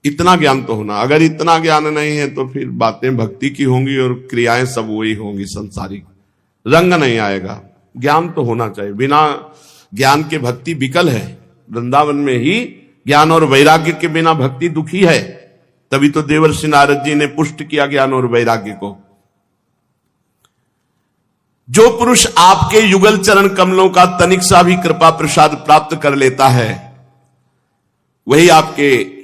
इतना ज्ञान तो होना। अगर इतना ज्ञान नहीं है तो फिर बातें भक्ति की होंगी और क्रियाएं सब वही होंगी, संसारिक, रंग नहीं आएगा। ज्ञान तो होना चाहिए, बिना ज्ञान के भक्ति विकल है। वृंदावन में ही ज्ञान और वैराग्य के बिना भक्ति दुखी है, तभी तो देवर्षि नारद जी ने पुष्ट किया ज्ञान और वैराग्य को। जो पुरुष आपके युगल चरण कमलों का तनिक सा भी कृपा प्रसाद प्राप्त कर लेता है, वही आपके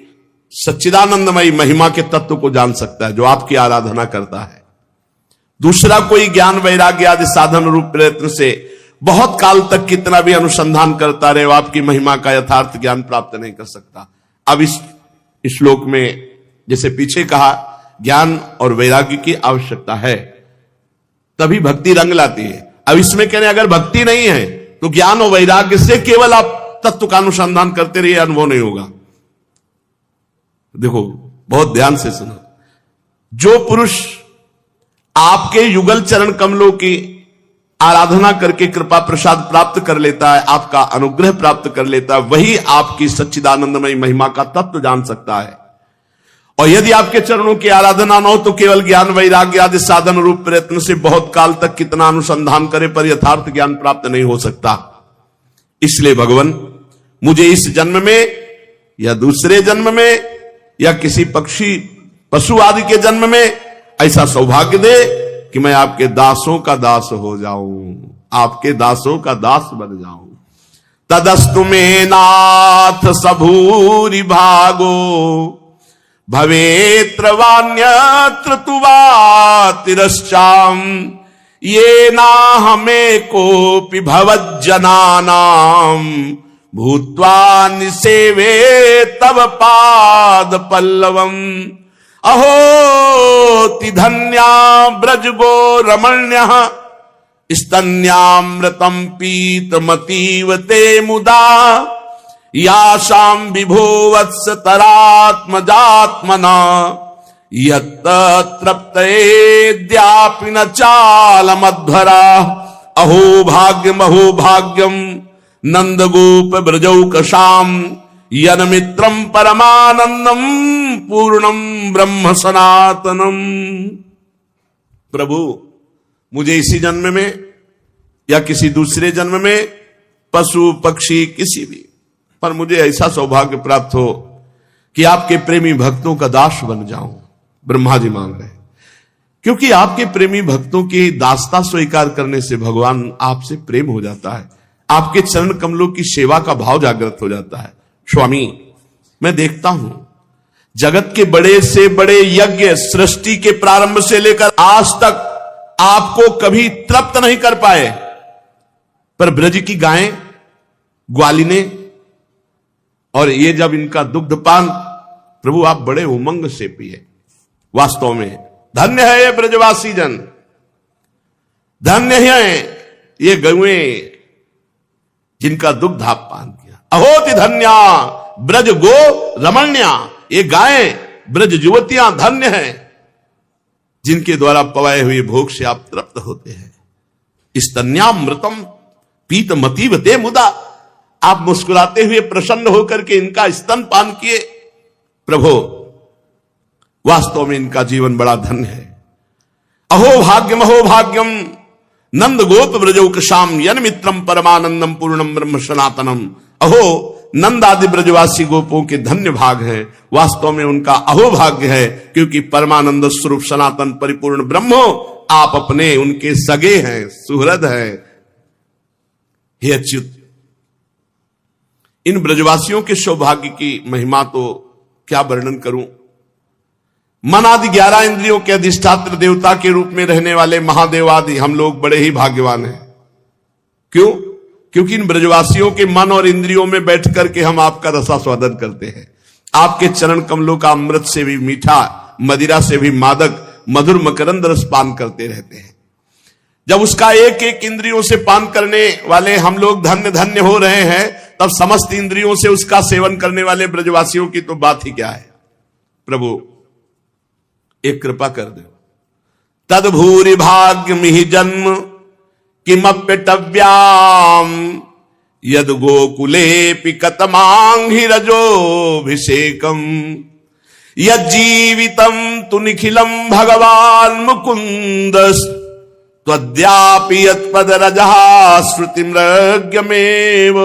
सच्चिदानंदमयी महिमा के तत्व को जान सकता है, जो आपकी आराधना करता है। दूसरा कोई ज्ञान वैराग्य आदि साधन रूप प्रयत्न से बहुत काल तक कितना भी अनुसंधान करता रहे, वो आपकी महिमा का यथार्थ ज्ञान प्राप्त नहीं कर सकता। अब इस श्लोक में जैसे पीछे कहा, ज्ञान और वैराग्य की आवश्यकता है, तभी भक्ति रंग लाती है। अब इसमें कह रहे अगर भक्ति नहीं है तो ज्ञान और वैराग्य से केवल आप तत्व का अनुसंधान करते रहिए, अनुभव नहीं होगा। देखो बहुत ध्यान से सुनो, जो पुरुष आपके युगल चरण कमलों की आराधना करके कृपा प्रसाद प्राप्त कर लेता है, आपका अनुग्रह प्राप्त कर लेता है, वही आपकी सच्चिदानंदमयी महिमा का तत्व जान सकता है। और यदि आपके चरणों की आराधना न हो तो केवल ज्ञान वैराग्य आदि साधन रूप प्रयत्न से बहुत काल तक कितना अनुसंधान करे पर यथार्थ ज्ञान प्राप्त नहीं हो सकता। इसलिए भगवान मुझे इस जन्म में या दूसरे जन्म में या किसी पक्षी पशु आदि के जन्म में ऐसा सौभाग्य दे कि मैं आपके दासों का दास हो जाऊं, आपके दासों का दास बन जाऊं। तदस्तु में नाथ सबूरि भागो भवेत्र वान्यत्र तु वा तिरश्चाम ये ना हमें कोपि भवज्जनानाम भूत्वा निसेवे तव पाद पल्लवम। अहो धन्या ब्रजगो रमण्यः स्तन्यामृतं पीतमतीव ते मुदा यासां विभो वत्स तरात्मजात्मना यत्तृप्तयेद्यापि न चालमध्वरा। अहो भाग्यम नंद गोप ब्रजौकशाम यनमित्रम परमानंदम पूर्णम ब्रह्म सनातनम। प्रभु मुझे इसी जन्म में या किसी दूसरे जन्म में पशु पक्षी किसी भी पर मुझे ऐसा सौभाग्य प्राप्त हो कि आपके प्रेमी भक्तों का दास बन जाऊं। ब्रह्मा जी मांग रहे, क्योंकि आपके प्रेमी भक्तों की दासता स्वीकार करने से भगवान आपसे प्रेम हो जाता है, आपके चरण कमलों की सेवा का भाव जागृत हो जाता है। स्वामी मैं देखता हूं जगत के बड़े से बड़े यज्ञ सृष्टि के प्रारंभ से लेकर आज तक आपको कभी तृप्त नहीं कर पाए, पर ब्रज की गायें ग्वालिने और ये जब इनका दुग्धपान प्रभु आप बड़े उमंग से पिए। वास्तव में धन्य है ये ब्रजवासी जन, धन्य है ये गौएं जिनका दुग्ध आप पान किया। अहोति धन्या ब्रज गो रमण्या, ये गायें ब्रज युवतियां धन्य हैं जिनके द्वारा पवाए हुए भोग से आप तृप्त होते हैं। स्तन्यामृतम पीतमतीव ते मुदा, आप मुस्कुराते हुए प्रसन्न होकर के इनका स्तन पान किए। प्रभु वास्तव में इनका जीवन बड़ा धन्य है। अहो भाग्यम नंद गोप ब्रजौकशाम यन मित्रम परमानंदम पूर्णम ब्रह्म सनातनम। अहो नंद आदि ब्रजवासी गोपों के धन्य भाग हैं, वास्तव में उनका अहो भाग्य है, क्योंकि परमानंद स्वरूप सनातन परिपूर्ण ब्रह्मो आप अपने उनके सगे हैं, सुहृद हैं। हे अच्युत, इन ब्रजवासियों के सौभाग्य की महिमा तो क्या वर्णन करूं। मन आदि 11 इंद्रियों के अधिष्ठात्र देवता के रूप में रहने वाले महादेव आदि हम लोग बड़े ही भाग्यवान हैं। क्यों? क्योंकि इन ब्रजवासियों के मन और इंद्रियों में बैठ करके हम आपका रसास्वादन करते हैं। आपके चरण कमलों का अमृत से भी मीठा, मदिरा से भी मादक, मधुर मकरंद रस पान करते रहते हैं। जब उसका एक एक इंद्रियों से पान करने वाले हम लोग धन्य धन्य हो रहे हैं, तब समस्त इंद्रियों से उसका सेवन करने वाले ब्रजवासियों की तो बात ही क्या है। प्रभु एक कृपा कर दो। तद भूरि भाग्य मिहि जन्म किमप्यटव्याम यद गोकुले कतमांघि रजोभिषेकम यज्जीवितम तु निखिलम भगवान मुकुंद त्वद्यापि यत्पद रजः श्रुति मृग्यमेव।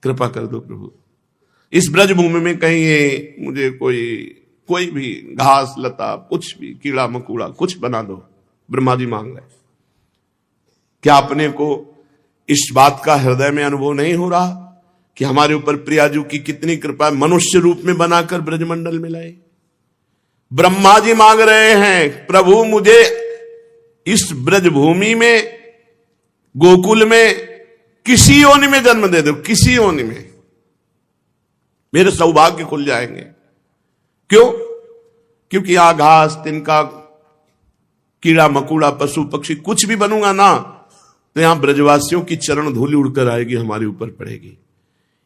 कृपा कर दो प्रभु, इस ब्रज भूमि में कहीं ये मुझे कोई भी घास लता कुछ भी कीड़ा मकोड़ा कुछ बना दो। ब्रह्मा जी मांग रहे। क्या अपने को इस बात का हृदय में अनुभव नहीं हो रहा कि हमारे ऊपर प्रियाजू की कितनी कृपा, मनुष्य रूप में बनाकर ब्रजमंडल में लाए। ब्रह्मा जी मांग रहे हैं, प्रभु मुझे इस ब्रज भूमि में गोकुल में किसी योनि में जन्म दे दो, किसी योनि में, मेरे सौभाग्य खुल जाएंगे। क्यों? क्योंकि यहां घास तिनका कीड़ा मकोड़ा पशु पक्षी कुछ भी बनूंगा ना, तो यहां ब्रजवासियों की चरण धूलि उड़कर आएगी, हमारे ऊपर पड़ेगी।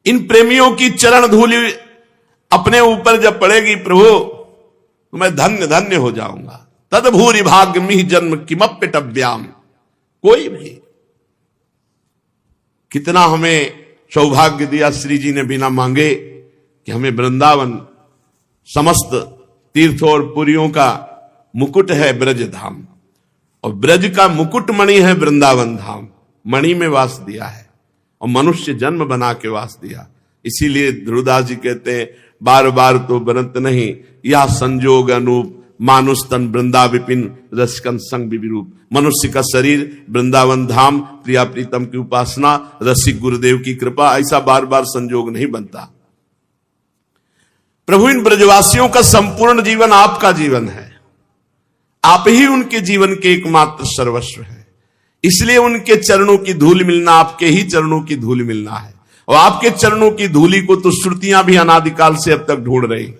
इन प्रेमियों की चरण धूलि अपने ऊपर जब पड़ेगी प्रभु, तो मैं धन्य धन्य हो जाऊंगा। तद भूरि भाग्य मिहि जन्म किमप्यटव्याम। कोई भी कितना हमें सौभाग्य दिया श्री जी ने बिना मांगे कि हमें वृंदावन, समस्त तीर्थों और पुरियों का मुकुट है ब्रज धाम, और ब्रज का मुकुट मणि है वृंदावन धाम। मणि में वास दिया है और मनुष्य जन्म बना के वास दिया। इसीलिए ध्रुवदास जी कहते हैं, बार बार तो बनत नहीं या संजोग अनूप मानुष तन वृंदा विपिन रसिकन संग विरूप। मनुष्य का शरीर वृंदावन धाम, प्रिया प्रीतम की उपासना, रसिक गुरुदेव की कृपा, ऐसा बार बार संजोग नहीं बनता। प्रभु इन ब्रजवासियों का संपूर्ण जीवन आपका जीवन है, आप ही उनके जीवन के एकमात्र सर्वस्व है। इसलिए उनके चरणों की धूल मिलना आपके ही चरणों की धूल मिलना है, और आपके चरणों की धूली को तो श्रुतियां भी अनादिकाल से अब तक ढूंढ रही।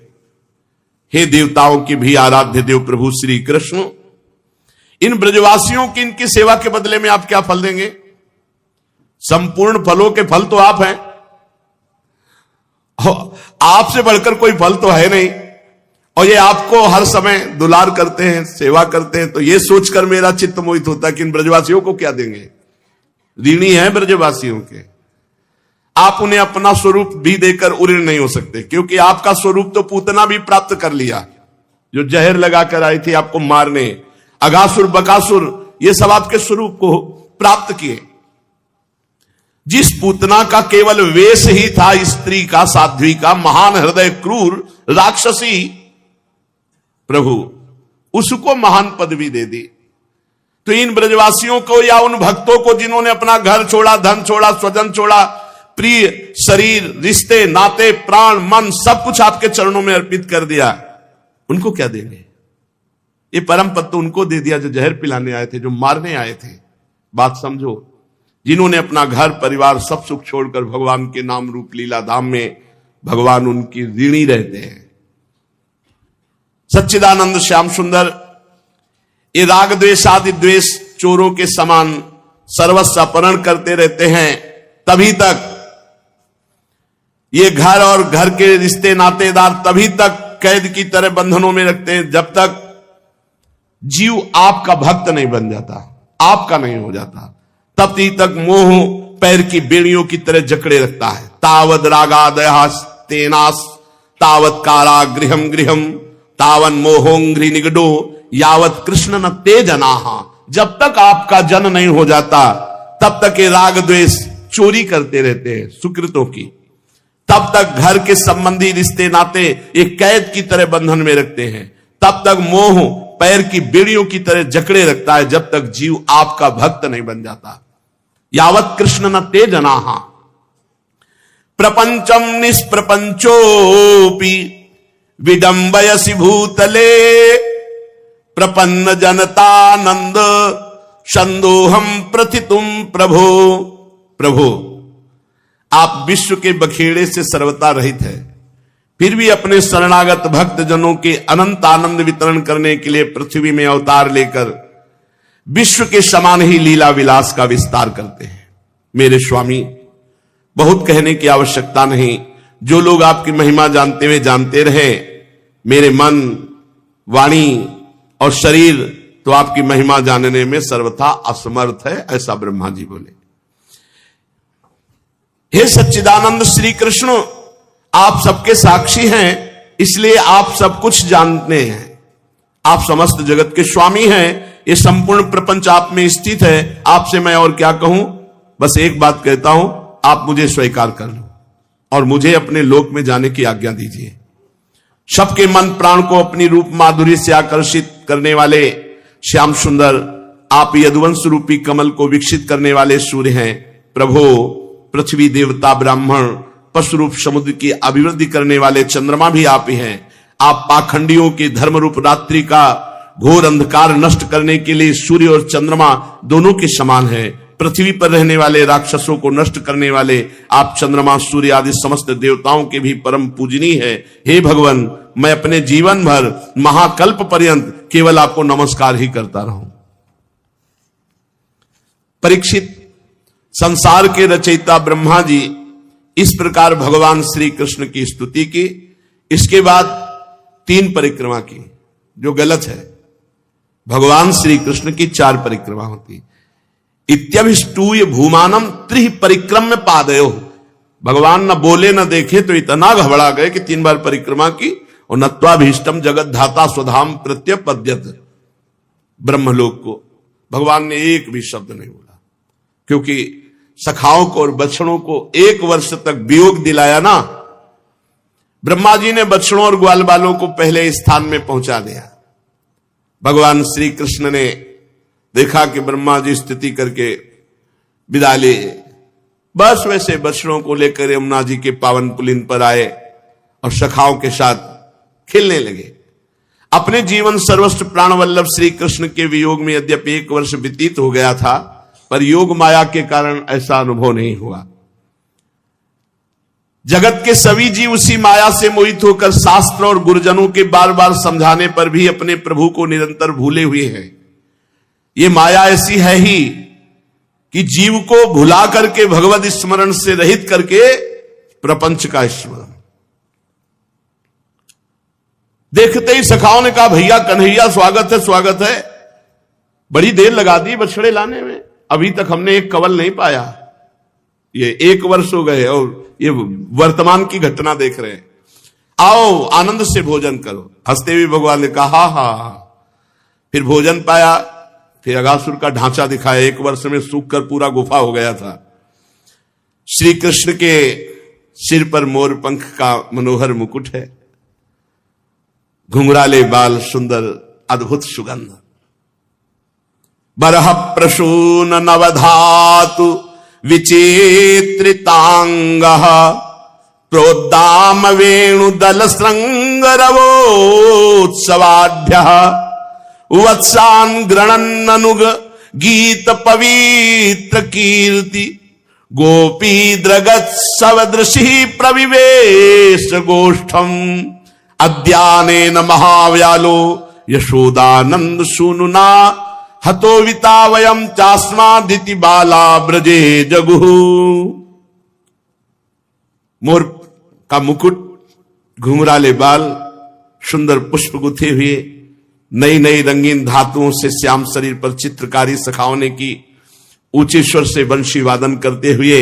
हे देवताओं के भी आराध्य देव प्रभु श्री कृष्ण, इन ब्रजवासियों की इनकी सेवा के बदले में आप क्या फल देंगे? संपूर्ण फलों के फल तो आप हैं, आपसे बढ़कर कोई फल तो है नहीं, और ये आपको हर समय दुलार करते हैं, सेवा करते हैं। तो ये सोचकर मेरा चित्त मोहित होता है कि इन ब्रजवासियों को क्या देंगे। ऋणी है ब्रजवासियों के, आप उन्हें अपना स्वरूप भी देकर उऋण नहीं हो सकते, क्योंकि आपका स्वरूप तो पूतना भी प्राप्त कर लिया, जो जहर लगाकर आई थी आपको मारने, अगासुर बकासुर, ये सब आपके स्वरूप को प्राप्त किए। जिस पूतना का केवल वेश ही था स्त्री का, साध्वी का, महान हृदय क्रूर राक्षसी, प्रभु उसको महान पदवी दे दी। तो इन ब्रजवासियों को या उन भक्तों को जिन्होंने अपना घर छोड़ा, धन छोड़ा, स्वजन छोड़ा, प्रिय शरीर, रिश्ते, नाते, प्राण, मन सब कुछ आपके चरणों में अर्पित कर दिया, उनको क्या देंगे? ये परम पद तो उनको दे दिया जो जहर पिलाने आए थे, जो मारने आए थे। बात समझो, जिन्होंने अपना घर परिवार सब सुख छोड़कर भगवान के नाम रूप लीला धाम में, भगवान उनकी ऋणी रहते हैं। सच्चिदानंद श्याम सुंदर ये राग द्वेष आदि द्वेष चोरों के समान सर्वस्व अपहरण करते रहते हैं, तभी तक ये घर और घर के रिश्ते नातेदार तभी तक कैद की तरह बंधनों में रखते हैं जब तक जीव आपका भक्त नहीं बन जाता, आपका नहीं हो जाता। तब तक मोह पैर की बेड़ियों की तरह जकड़े रखता है। तावद रागादयास तेनास तावत कारागृहम गृहम तावन मोहोंघ्रि निगडो यावत कृष्ण न ते जनाहा। जब तक आपका जन नहीं हो जाता तब तक ये राग द्वेष चोरी करते रहते हैं सुकृतों की। तब तक घर के संबंधी रिश्ते नाते एक कैद की तरह बंधन में रखते हैं। तब तक मोह पैर की बेड़ियों की तरह जकड़े रखता है जब तक जीव आपका भक्त नहीं बन जाता। यावत कृष्ण न ते जनाहा प्रपंचम निष्प्रपंचोपि विडंबयसि भूतले प्रपन्न जनतानंद संदोहम प्रथितुम प्रभो। प्रभो आप विश्व के बखेड़े से सर्वथा रहित है, फिर भी अपने शरणागत भक्त जनों के अनंत आनंद वितरण करने के लिए पृथ्वी में अवतार लेकर विश्व के समान ही लीला विलास का विस्तार करते हैं। मेरे स्वामी, बहुत कहने की आवश्यकता नहीं, जो लोग आपकी महिमा जानते हुए जानते रहे, मेरे मन, वाणी और शरीर तो आपकी महिमा जानने में सर्वथा असमर्थ है, ऐसा ब्रह्मा जी बोले। हे सच्चिदानंद श्री कृष्ण, आप सबके साक्षी हैं, इसलिए आप सब कुछ जानते हैं। आप समस्त जगत के स्वामी हैं, ये संपूर्ण प्रपंच आप में स्थित है। आपसे मैं और क्या कहूं, बस एक बात कहता हूं, आप मुझे स्वीकार कर लो और मुझे अपने लोक में जाने की आज्ञा दीजिए। सबके मन प्राण को अपनी रूप माधुर्य से आकर्षित करने वाले श्याम सुंदर, आप यदुवंश रूपी कमल को विकसित करने वाले सूर्य हैं। प्रभु, पृथ्वी, देवता, ब्राह्मण, पशु रूप समुद्र की अभिवृद्धि करने वाले चंद्रमा भी आप ही हैं। आप पाखंडियों के धर्म रूप रात्रि का घोर अंधकार नष्ट करने के लिए सूर्य और चंद्रमा दोनों के समान है। पृथ्वी पर रहने वाले राक्षसों को नष्ट करने वाले आप चंद्रमा, सूर्य आदि समस्त देवताओं के भी परम पूजनीय है। हे भगवान, मैं अपने जीवन भर महाकल्प पर्यंत केवल आपको नमस्कार ही करता रहूं। परीक्षित, संसार के रचयिता ब्रह्मा जी इस प्रकार भगवान श्री कृष्ण की स्तुति की। इसके बाद 3 परिक्रमा की, जो गलत है। भगवान श्री कृष्ण की 4 परिक्रमा होती। इत्यभिष्टूय भूमानम त्रिह परिक्रम्य पादयो। भगवान न बोले न देखे तो इतना घबरा गए कि 3 बार परिक्रमा की और नत्वाभीष्टम जगत धाता स्वधाम प्रत्यपद्यत। ब्रह्मलोक को भगवान ने एक भी शब्द नहीं बोला, क्योंकि सखाओं को और बछड़ों को 1 वर्ष तक वियोग दिलाया ना। ब्रह्मा जी ने बछड़ों और ग्वाल बालों को पहले स्थान में पहुंचा दिया। भगवान श्री कृष्ण ने देखा कि ब्रह्मा जी स्तुति करके विदा ले, बस वैसे बछड़ों को लेकर यमुना जी के पावन पुलिन पर आए और सखाओं के साथ खेलने लगे। अपने जीवन सर्वस्व प्राण वल्लभ श्री कृष्ण के वियोग में यद्यपि 1 वर्ष व्यतीत हो गया था, पर योग माया के कारण ऐसा अनुभव नहीं हुआ। जगत के सभी जीव उसी माया से मोहित होकर शास्त्र और गुरुजनों के बार बार समझाने पर भी अपने प्रभु को निरंतर भूले हुए हैं। ये माया ऐसी है ही कि जीव को भुला करके भगवत स्मरण से रहित करके प्रपंच का स्मरण। देखते ही सखाओं ने कहा, भैया कन्हैया स्वागत है, स्वागत है। बड़ी देर लगा दी बछड़े लाने में, अभी तक हमने एक कवल नहीं पाया। ये 1 वर्ष हो गए और ये वर्तमान की घटना देख रहे हैं। आओ आनंद से भोजन करो। हंसते हुए भगवान ने कहा, हा। फिर भोजन पाया, फिर अगासुर का ढांचा दिखाया। 1 वर्ष में सूख कर पूरा गुफा हो गया था। श्री कृष्ण के सिर पर मोर पंख का मनोहर मुकुट है, घुंघराले बाल, सुंदर अद्भुत सुगंध। बरह प्रसून नवधातु विचित्रितांग प्रोद्दाम वेणुदल श्रृंगरवोत्सवाढ्य वत्सान गृणन्ननुग गीत पवित्र कीर्ति गोपी द्रगत सवदृशी प्रविवेश गोष्ठम अद्यानेन महाव्यालो यशोदानंद सूनुना हतोविता वयम चास्मादिति बाला ब्रजे जगुहु। मोर का मुकुट, घुंघराले बाल, सुंदर पुष्प गुथे हुए, नई नई रंगीन धातुओं से श्याम शरीर पर चित्रकारी सखाओं ने की। ऊंचे स्वर से वंशी वादन करते हुए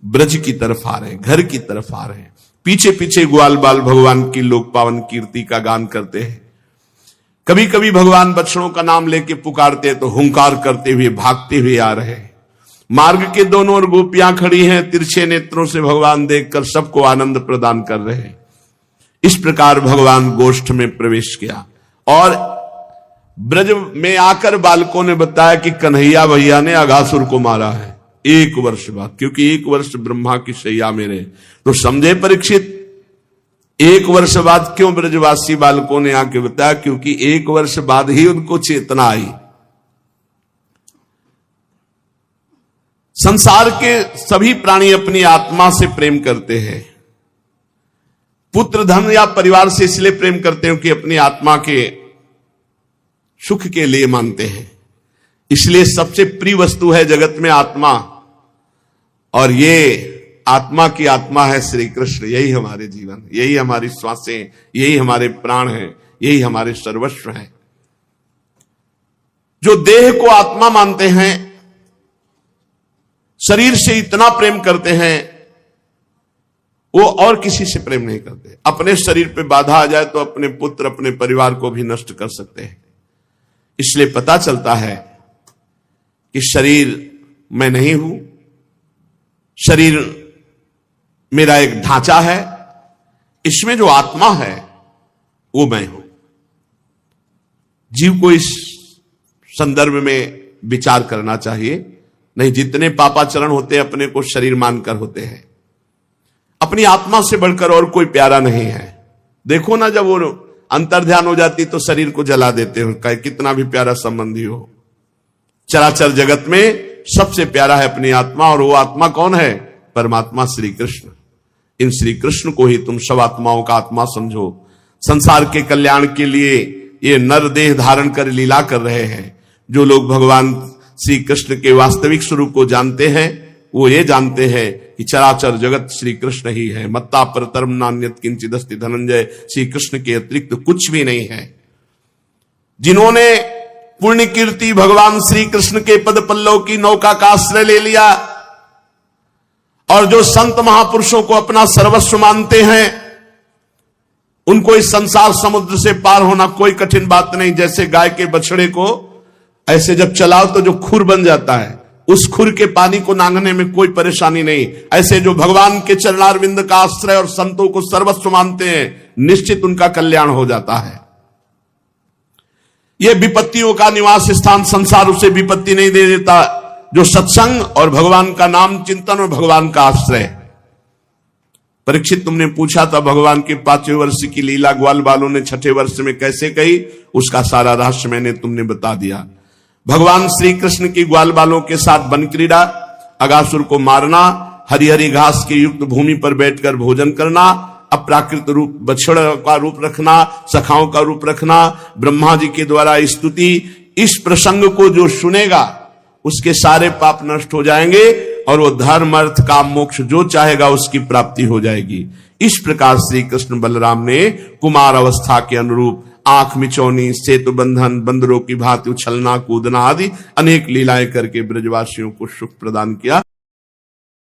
ब्रज की तरफ आ रहे, घर की तरफ आ रहे। पीछे पीछे ग्वाल बाल भगवान की लोक पावन कीर्ति का गान करते हैं। कभी कभी भगवान बछड़ों का नाम लेके पुकारते तो हुंकार करते हुए भागते हुए आ रहे। मार्ग के दोनों ओर गोपियां खड़ी हैं, तिरछे नेत्रों से भगवान देखकर सबको आनंद प्रदान कर रहे हैं। इस प्रकार भगवान गोष्ठ में प्रवेश किया और ब्रज में आकर बालकों ने बताया कि कन्हैया भैया ने अगासुर को मारा है 1 वर्ष बाद, क्योंकि 1 वर्ष ब्रह्मा की शैया में रहे। तो समझे परीक्षित, 1 वर्ष बाद क्यों ब्रजवासी बालकों ने आके बताया, क्योंकि 1 वर्ष बाद ही उनको चेतना आई। संसार के सभी प्राणी अपनी आत्मा से प्रेम करते हैं। पुत्र, धन या परिवार से इसलिए प्रेम करते हैं कि अपनी आत्मा के सुख के लिए मानते हैं। इसलिए सबसे प्रिय वस्तु है जगत में आत्मा, और ये आत्मा की आत्मा है श्री कृष्ण। यही हमारे जीवन, यही हमारी श्वासें, यही हमारे प्राण हैं, यही हमारे सर्वस्व हैं। जो देह को आत्मा मानते हैं, शरीर से इतना प्रेम करते हैं, वो और किसी से प्रेम नहीं करते। अपने शरीर पे बाधा आ जाए तो अपने पुत्र, अपने परिवार को भी नष्ट कर सकते हैं। इसलिए पता चलता है कि शरीर मैं नहीं हूं, शरीर मेरा एक ढांचा है, इसमें जो आत्मा है वो मैं हूं। जीव को इस संदर्भ में विचार करना चाहिए। नहीं, जितने पापाचरण होते हैं अपने को शरीर मानकर होते हैं। अपनी आत्मा से बढ़कर और कोई प्यारा नहीं है। देखो ना, जब वो अंतर्ध्यान हो जाती तो शरीर को जला देते हो, चाहे कितना भी प्यारा संबंधी हो। चराचर जगत में सबसे प्यारा है अपनी आत्मा, और वो आत्मा कौन है? परमात्मा श्री कृष्ण। इन श्री कृष्ण को ही तुम सब आत्माओं का आत्मा समझो। संसार के कल्याण के लिए ये नर देह धारण कर लीला कर रहे हैं। जो लोग भगवान श्री कृष्ण के वास्तविक स्वरूप को जानते हैं, वो ये जानते हैं कि चराचर जगत श्री कृष्ण ही है। मत्ता परतरम नान्यत किंचिदस्ति धनंजय, श्री कृष्ण के अतिरिक्त कुछ भी नहीं है। जिन्होंने पुण्य कीर्ति भगवान श्री कृष्ण के पद पल्लव की नौका का आश्रय ले लिया, और जो संत महापुरुषों को अपना सर्वस्व मानते हैं, उनको इस संसार समुद्र से पार होना कोई कठिन बात नहीं। जैसे गाय के बछड़े को ऐसे जब चलाओ तो जो खुर बन जाता है, उस खुर के पानी को नांगने में कोई परेशानी नहीं। ऐसे जो भगवान के चरणारविंद का आश्रय और संतों को सर्वस्व मानते हैं, निश्चित उनका कल्याण हो जाता है। यह विपत्तियों का निवास स्थान संसार उसे विपत्ति नहीं दे देता। जो सत्संग और भगवान का नाम चिंतन और भगवान का आश्रय। परीक्षित, तुमने पूछा था भगवान के 5वें वर्ष की लीला ग्वाल बालों ने 6ठे वर्ष में कैसे कही, उसका सारा रहस्य मैंने तुमने बता दिया। भगवान श्री कृष्ण की ग्वाल बालों के साथ वन क्रीड़ा, अगासुर को मारना, हरी हरी घास की युक्त भूमि पर बैठकर भोजन करना, अप्राकृत रूप बछड़ का रूप रखना, सखाओं का रूप रखना, ब्रह्मा जी के द्वारा स्तुति। इस प्रसंग को जो सुनेगा उसके सारे पाप नष्ट हो जाएंगे, और वो धर्म अर्थ काम मोक्ष जो चाहेगा उसकी प्राप्ति हो जाएगी। इस प्रकार श्री कृष्ण बलराम ने कुमार अवस्था के अनुरूप आंख मिचौनी, सेतु बंधन, बंदरों की भांति उछलना कूदना आदि अनेक लीलाएं करके ब्रजवासियों को सुख प्रदान किया।